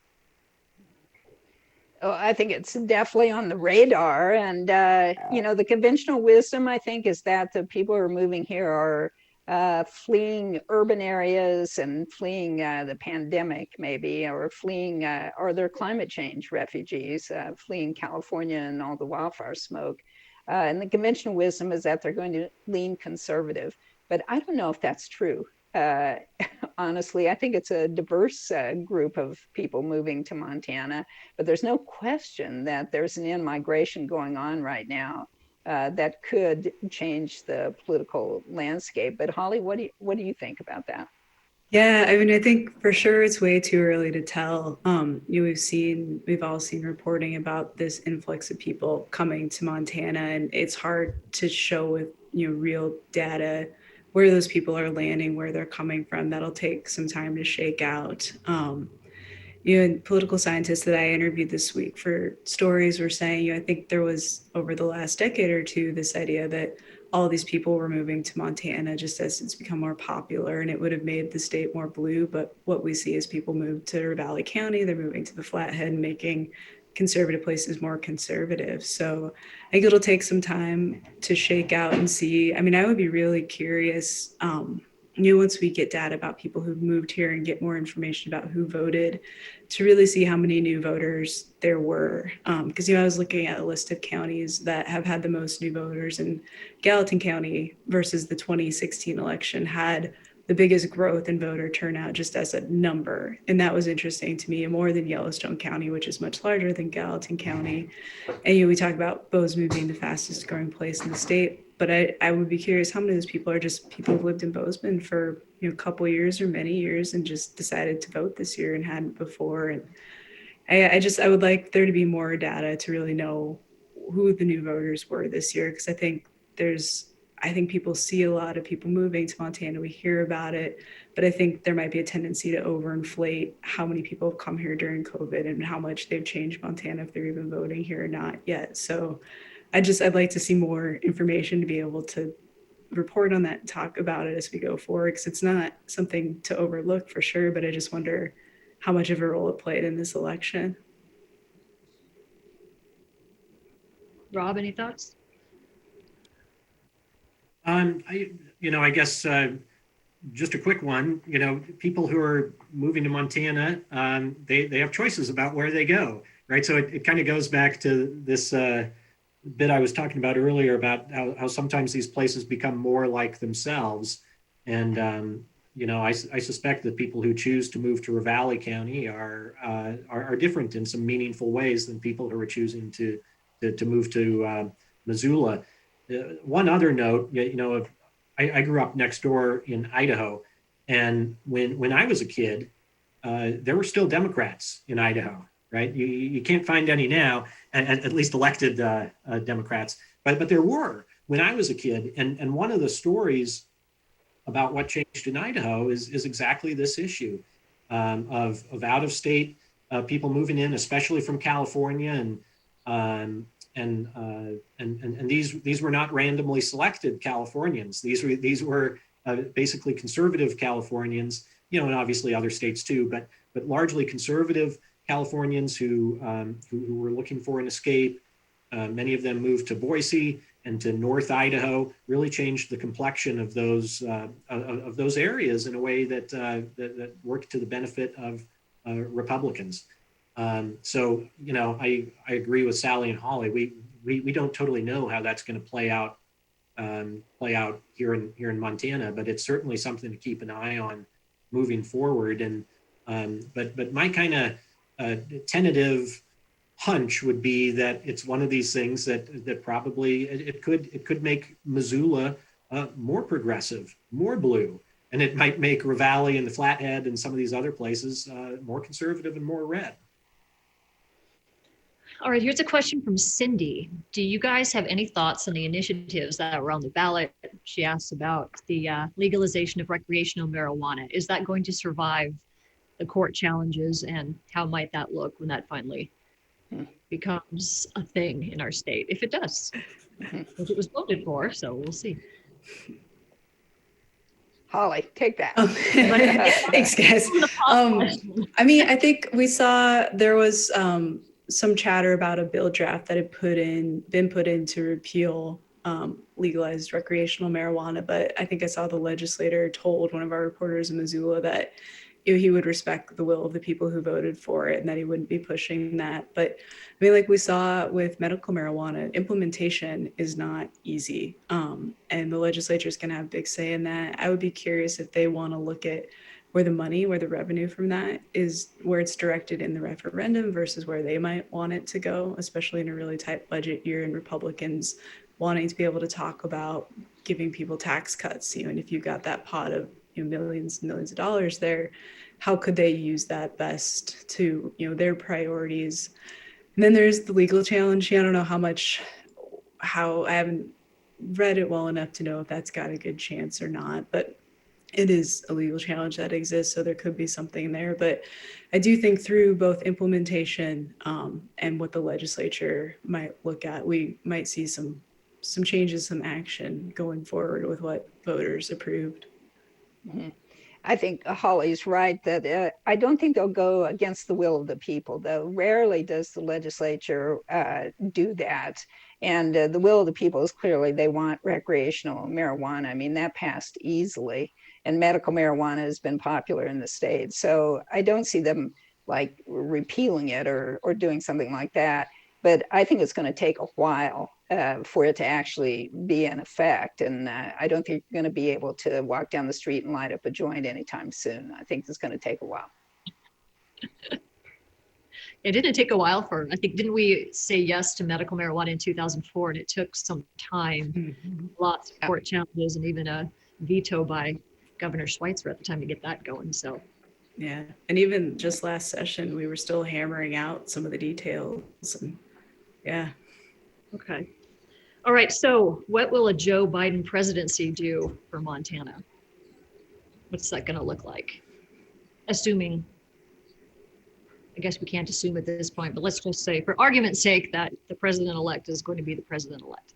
Oh, I think it's definitely on the radar. And, the conventional wisdom, I think, is that the people who are moving here are fleeing urban areas and fleeing the pandemic, maybe, or fleeing, or they're climate change refugees, fleeing California and all the wildfire smoke. And the conventional wisdom is that they're going to lean conservative. But I don't know if that's true. Uh, Honestly, I think it's a diverse group of people moving to Montana, but there's no question that there's an in-migration going on right now that could change the political landscape. But Holly, what do you think about that? Yeah, I mean, I think for sure it's way too early to tell. We've all seen reporting about this influx of people coming to Montana, and it's hard to show with real data where those people are landing, where they're coming from. That'll take some time to shake out. And political scientists that I interviewed this week for stories were saying, I think there was over the last decade or two this idea that all these people were moving to Montana just as it's become more popular, and it would have made the state more blue. But what we see is people move to Ravalli County, they're moving to the Flathead, and making conservative places more conservative. So I think it'll take some time to shake out and see. I mean, I would be really curious, once we get data about people who've moved here and get more information about who voted, to really see how many new voters there were. Because, I was looking at a list of counties that have had the most new voters, and Gallatin County versus the 2016 election had the biggest growth in voter turnout just as a number. And that was interesting to me, more than Yellowstone County, which is much larger than Gallatin County. And we talk about Bozeman being the fastest growing place in the state. But I would be curious how many of those people are just people who've lived in Bozeman for a couple years or many years and just decided to vote this year and hadn't before. And I would like there to be more data to really know who the new voters were this year, because I think people see a lot of people moving to Montana. We hear about it, but I think there might be a tendency to overinflate how many people have come here during COVID and how much they've changed Montana, if they're even voting here or not yet. So I'd like to see more information to be able to report on that and talk about it as we go forward, because it's not something to overlook for sure, but I just wonder how much of a role it played in this election. Rob, any thoughts? I guess just a quick one. People who are moving to Montana, they have choices about where they go, right? So it kind of goes back to this bit I was talking about earlier about how sometimes these places become more like themselves. And, I suspect that people who choose to move to Ravalli County are different in some meaningful ways than people who are choosing to move to Missoula. One other note, I grew up next door in Idaho. And when I was a kid, there were still Democrats in Idaho. Right, you can't find any now, at least elected Democrats, but there were when I was a kid. And one of the stories about what changed in Idaho is exactly this issue of out of state people moving in, especially from California, and these were not randomly selected Californians. These were basically conservative Californians, and obviously other states too, but largely conservative Californians who were looking for an escape. Many of them moved to Boise and to North Idaho. Really changed the complexion of those areas in a way that worked to the benefit of Republicans. So I agree with Sally and Holly. we don't totally know how that's going to play out here in Montana, but it's certainly something to keep an eye on moving forward. And but my kind of tentative hunch would be that it's one of these things that probably it could make Missoula more progressive, more blue, and it might make Ravalli and the Flathead and some of these other places more conservative and more red. All right, here's a question from Cindy. Do you guys have any thoughts on the initiatives that were on the ballot? She asks about the legalization of recreational marijuana. Is that going to survive the court challenges, and how might that look when that finally becomes a thing in our state? If it does, if it was voted for, so we'll see. Holly, take that. Thanks, guys. I mean, I think we saw there was some chatter about a bill draft that had been put in to repeal legalized recreational marijuana, but I think I saw the legislator told one of our reporters in Missoula that he would respect the will of the people who voted for it and that he wouldn't be pushing that. But I mean, like we saw with medical marijuana, implementation is not easy. And the legislature is going to have a big say in that. I would be curious if they want to look at where the revenue from that is, where it's directed in the referendum versus where they might want it to go, especially in a really tight budget year and Republicans wanting to be able to talk about giving people tax cuts, and if you got that pot of millions and millions of dollars there, how could they use that best to their priorities? And then there's the legal challenge. I don't know how I haven't read it well enough to know if that's got a good chance or not, but it is a legal challenge that exists, so there could be something there. But I do think through both implementation and what the legislature might look at, we might see some changes, some action going forward with what voters approved. Mm-hmm. I think Holly's right that I don't think they'll go against the will of the people, though. Rarely does the legislature do that. And the will of the people is clearly they want recreational marijuana. I mean, that passed easily. And medical marijuana has been popular in the state. So I don't see them like repealing it or doing something like that. But I think it's going to take a while for it to actually be in effect. And I don't think you're going to be able to walk down the street and light up a joint anytime soon. I think it's going to take a while. It didn't take a while didn't we say yes to medical marijuana in 2004? And it took some time, lots of court challenges, and even a veto by Governor Schweitzer at the time to get that going. So, yeah. And even just last session, we were still hammering out some of the details. And yeah. Okay. All right. So what will a Joe Biden presidency do for Montana? What's that going to look like? Assuming, I guess we can't assume at this point, but let's just say for argument's sake that the president-elect is going to be the president-elect.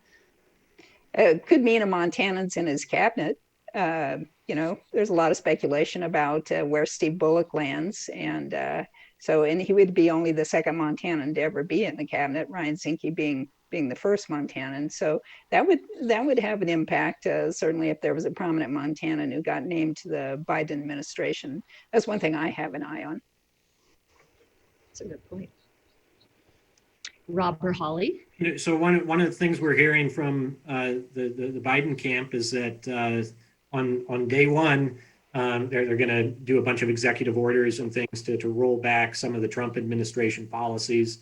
It could mean a Montanans in his cabinet. There's a lot of speculation about where Steve Bullock lands. And he would be only the second Montanan to ever be in the cabinet, Ryan Zinke being the first Montanan. So that would have an impact, certainly if there was a prominent Montanan who got named to the Biden administration. That's one thing I have an eye on. That's a good point. Robert Holly. So one of the things we're hearing from the Biden camp is that on day one, they're going to do a bunch of executive orders and things to roll back some of the Trump administration policies.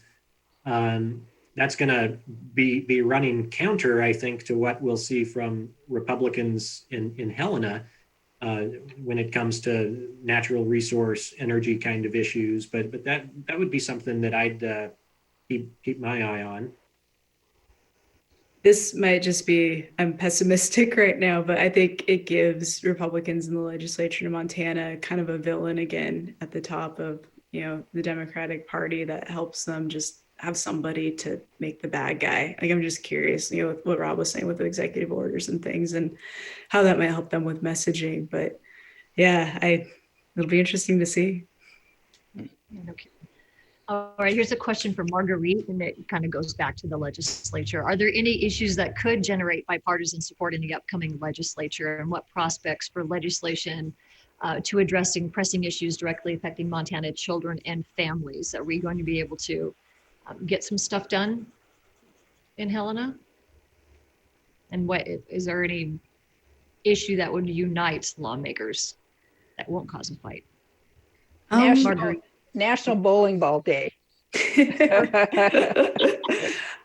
That's going to be running counter, I think, to what we'll see from Republicans in Helena when it comes to natural resource energy kind of issues. But that would be something that I'd keep my eye on. This might just be, I'm pessimistic right now, but I think it gives Republicans in the legislature in Montana kind of a villain again at the top of, the Democratic Party that helps them just have somebody to make the bad guy. Like, I'm just curious, what Rob was saying with the executive orders and things and how that might help them with messaging. But yeah, it'll be interesting to see. Okay. All right, here's a question from Marguerite, and it kind of goes back to the legislature. Are there any issues that could generate bipartisan support in the upcoming legislature, and what prospects for legislation to addressing pressing issues directly affecting Montana children and families? Are we going to be able to get some stuff done? in Helena? And what is there any issue that would unite lawmakers that won't cause a fight? National, Marguerite. National Bowling Ball Day.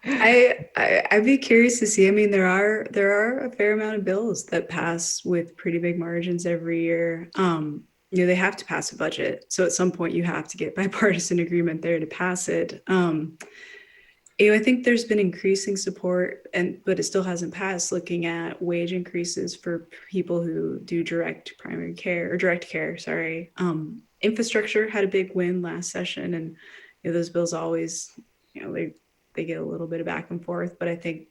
I'd be curious to see. I mean, there are a fair amount of bills that pass with pretty big margins every year. They have to pass a budget, so at some point you have to get bipartisan agreement there to pass it. I think there's been increasing support, but it still hasn't passed. Looking at wage increases for people who do direct care. Sorry, infrastructure had a big win last session, and those bills always, they get a little bit of back and forth. But I think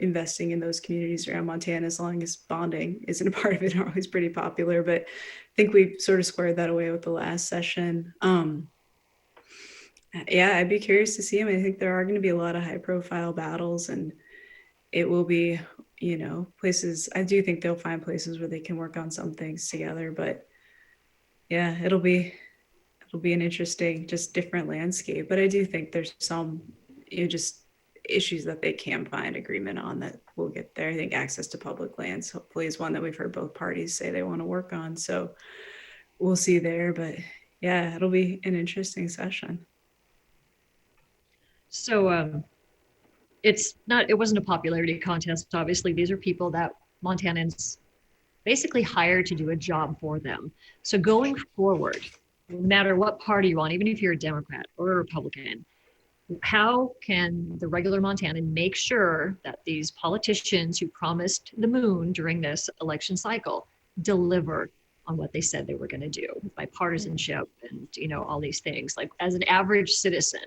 investing in those communities around Montana, as long as bonding isn't a part of it, are always pretty popular. But I think we sort of squared that away with the last session. Yeah, I'd be curious to see him. I think there are going to be a lot of high profile battles, and it will be, places. I do think they'll find places where they can work on some things together. But yeah, it'll be an interesting, just different landscape. But I do think there's some, just issues that they can find agreement on that will get there. I think access to public lands hopefully is one that we've heard both parties say they want to work on. So we'll see there. But yeah, it'll be an interesting session. So it wasn't a popularity contest. Obviously, these are people that Montanans basically hired to do a job for them. So going forward, no matter what party you're on, even if you're a Democrat or a Republican, how can the regular Montanan make sure that these politicians who promised the moon during this election cycle deliver on what they said they were going to do with bipartisanship and all these things? Like, as an average citizen,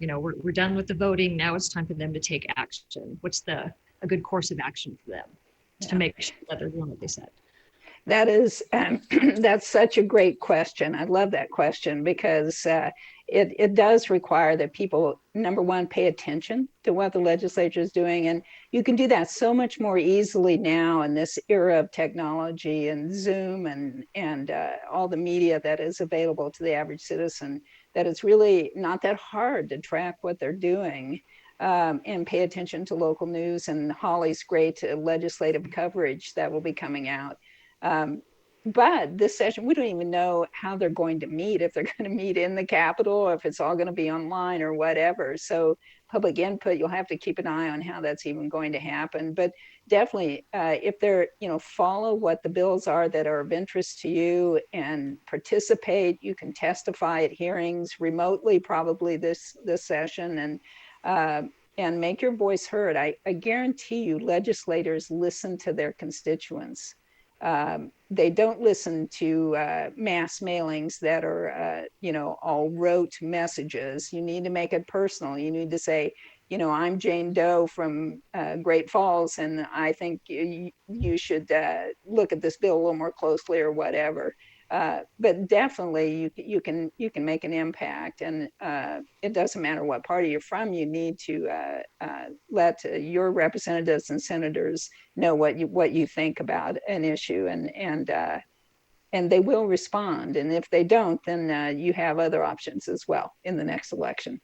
we're done with the voting. Now it's time for them to take action. What's a good course of action for them to make sure that they're doing what they said? That is, that's such a great question. I love that question because it does require that people, number one, pay attention to what the legislature is doing. And you can do that so much more easily now in this era of technology and Zoom and all the media that is available to the average citizen, that it's really not that hard to track what they're doing. And pay attention to local news and Holly's great legislative coverage that will be coming out. But this session, we don't even know how they're going to meet, if they're going to meet in the Capitol, or if it's all going to be online or whatever. So public input, you'll have to keep an eye on how that's even going to happen. But definitely, if they're, follow what the bills are that are of interest to you and participate, you can testify at hearings remotely, probably this session, and make your voice heard. I guarantee you legislators listen to their constituents. They don't listen to mass mailings that are, all rote messages. You need to make it personal. You need to say, I'm Jane Doe from Great Falls, and I think you should look at this bill a little more closely or whatever. But definitely you can make an impact, and it doesn't matter what party you're from. You need to let your representatives and senators know what you think about an issue, and they will respond. And if they don't, then you have other options as well in the next election.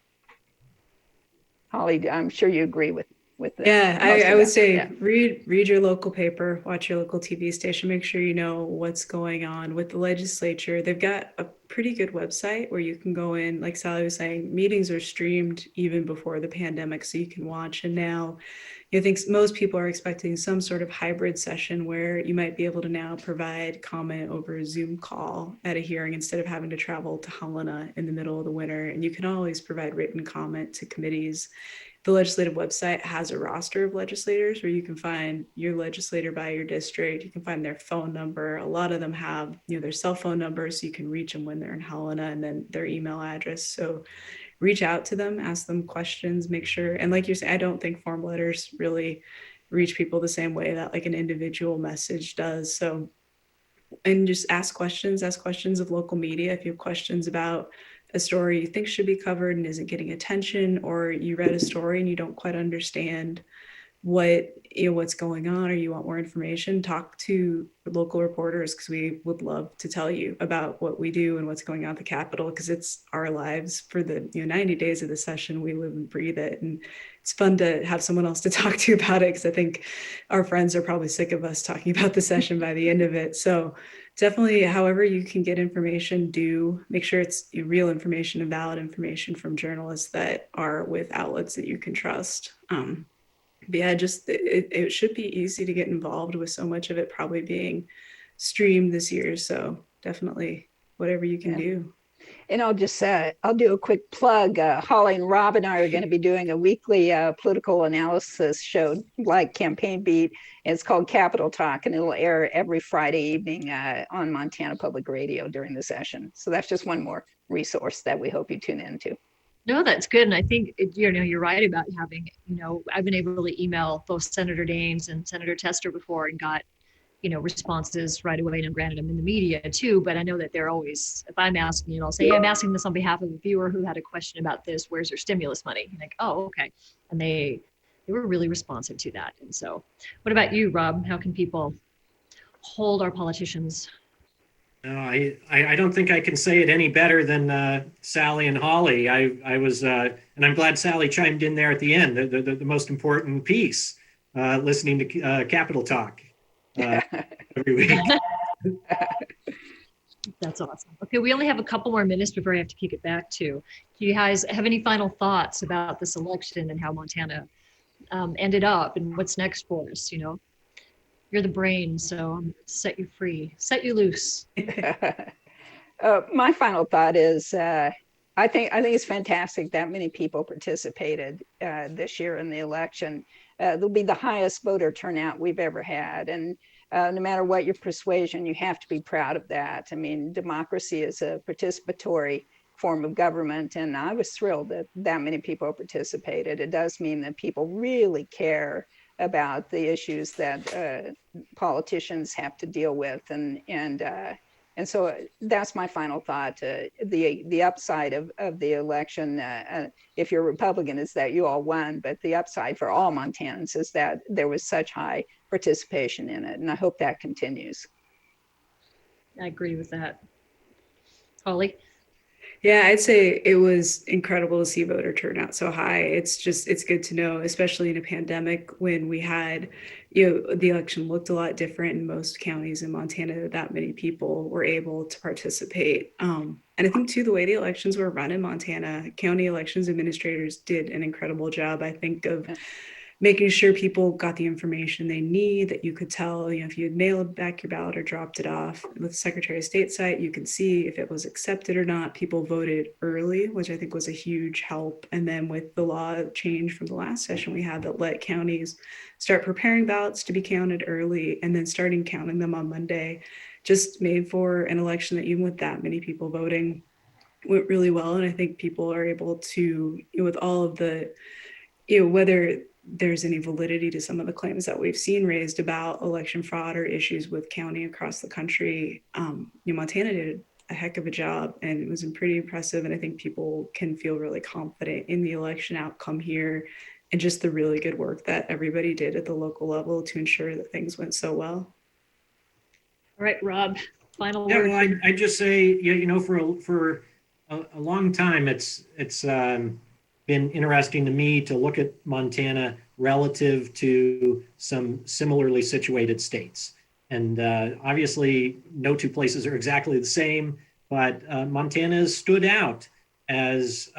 Holly, I'm sure you agree with that. Yeah, I would say read your local paper, watch your local TV station, make sure you know what's going on with the legislature. They've got a pretty good website where you can go in, like Sally was saying, meetings are streamed even before the pandemic, so you can watch. And now I think most people are expecting some sort of hybrid session where you might be able to now provide comment over a Zoom call at a hearing instead of having to travel to Helena in the middle of the winter. And you can always provide written comment to committees. The legislative website has a roster of legislators where you can find your legislator by your district. You can find their phone number. A lot of them have, their cell phone numbers, so you can reach them when they're in Helena, and then their email address. So reach out to them, ask them questions, make sure. And like you're saying, I don't think form letters really reach people the same way that like an individual message does. So, and just ask questions of local media. If you have questions about a story you think should be covered and isn't getting attention, or you read a story and you don't quite understand what's going on, or you want more information, talk to local reporters, because we would love to tell you about what we do and what's going on at the Capitol, because it's our lives for the 90 days of the session. We live and breathe it, and it's fun to have someone else to talk to about it, because I think our friends are probably sick of us talking about the session by the end of it. So definitely, however you can get information, do make sure it's real information and valid information from journalists that are with outlets that you can trust. But yeah, just it should be easy to get involved with so much of it probably being streamed this year. So definitely whatever you can do. And I'll do a quick plug. Holly and Rob and I are going to be doing a weekly political analysis show, like Campaign Beat. It's called Capital Talk, and it'll air every Friday evening on Montana Public Radio during the session. So that's just one more resource that we hope you tune into. No, that's good. And I think, you're right about having, I've been able to email both Senator Daines and Senator Tester before and got, responses right away. And granted, I'm in the media too, but I know that they're always, if I'm asking, I'll say, hey, I'm asking this on behalf of a viewer who had a question about this. Where's their stimulus money? And like, oh, okay. And they were really responsive to that. And so what about you, Rob? How can people hold our politicians? No, I don't think I can say it any better than Sally and Holly. I was, and I'm glad Sally chimed in there at the end, the most important piece, listening to Capital Talk every week. That's awesome. Okay, we only have a couple more minutes before I have to kick it back to. Do you guys have any final thoughts about this election and how Montana ended up and what's next for us? You're the brain, so I'm gonna set you free, set you loose. My final thought is I think it's fantastic that many people participated this year in the election. There'll be the highest voter turnout we've ever had, and no matter what your persuasion, you have to be proud of that. I mean, democracy is a participatory form of government, and I was thrilled that that many people participated. It does mean that people really care about the issues that politicians have to deal with, and so that's my final thought. The upside of the election, if you're a Republican, is that you all won, but the upside for all Montanans is that there was such high participation in it, and I hope that continues. I agree with that. Holly? Yeah, I'd say it was incredible to see voter turnout so high. It's good to know, especially in a pandemic when we had, the election looked a lot different in most counties in Montana, that many people were able to participate. And I think too, the way the elections were run in Montana, county elections administrators did an incredible job, I think, of making sure people got the information they need, that you could tell, if you had mailed back your ballot or dropped it off. With the Secretary of State site, you can see if it was accepted or not. People voted early, which I think was a huge help. And then with the law change from the last session we had that let counties start preparing ballots to be counted early and then starting counting them on Monday, just made for an election that even with that many people voting went really well. And I think people are able to, with all of the, whether there's any validity to some of the claims that we've seen raised about election fraud or issues with counting across the country, Montana did a heck of a job, and it was pretty impressive. And I think people can feel really confident in the election outcome here and just the really good work that everybody did at the local level to ensure that things went so well. All right, Rob, final Yeah, word. well, I just say, for a long time, it's been interesting to me to look at Montana relative to some similarly situated states. And obviously, no two places are exactly the same, but Montana has stood out as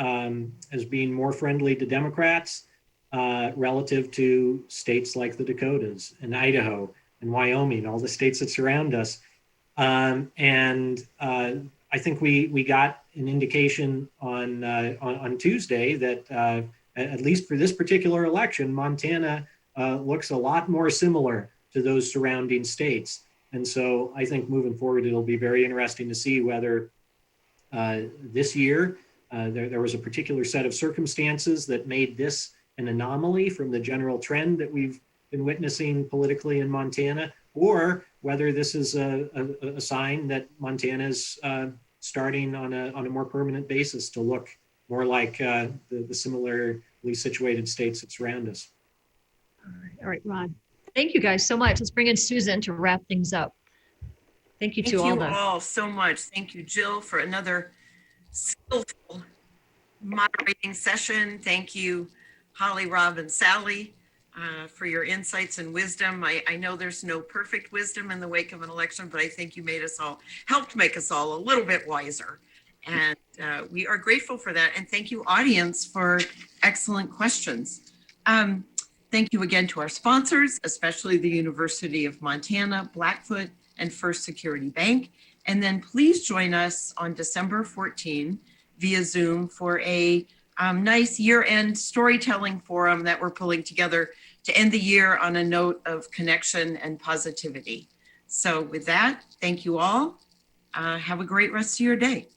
being more friendly to Democrats relative to states like the Dakotas and Idaho and Wyoming, all the states that surround us. And I think we got an indication on Tuesday that at least for this particular election, Montana looks a lot more similar to those surrounding states. And so I think moving forward, it'll be very interesting to see whether this year there was a particular set of circumstances that made this an anomaly from the general trend that we've been witnessing politically in Montana, or whether this is a sign that Montana is starting on a more permanent basis to look more like the similarly situated states that surround us. All right, Ron. Thank you guys so much. Let's bring in Susan to wrap things up. Thank you Thank to you all. all so much. Thank you, Jill, for another skillful moderating session. Thank you, Holly, Rob, and Sally, for your insights and wisdom. I know there's no perfect wisdom in the wake of an election, but I think you helped make us all a little bit wiser. And we are grateful for that. And thank you, audience, for excellent questions. Thank you again to our sponsors, especially the University of Montana, Blackfoot, and First Security Bank. And then please join us on December 14 via Zoom for a nice year-end storytelling forum that we're pulling together to end the year on a note of connection and positivity. So with that, thank you all. Have a great rest of your day.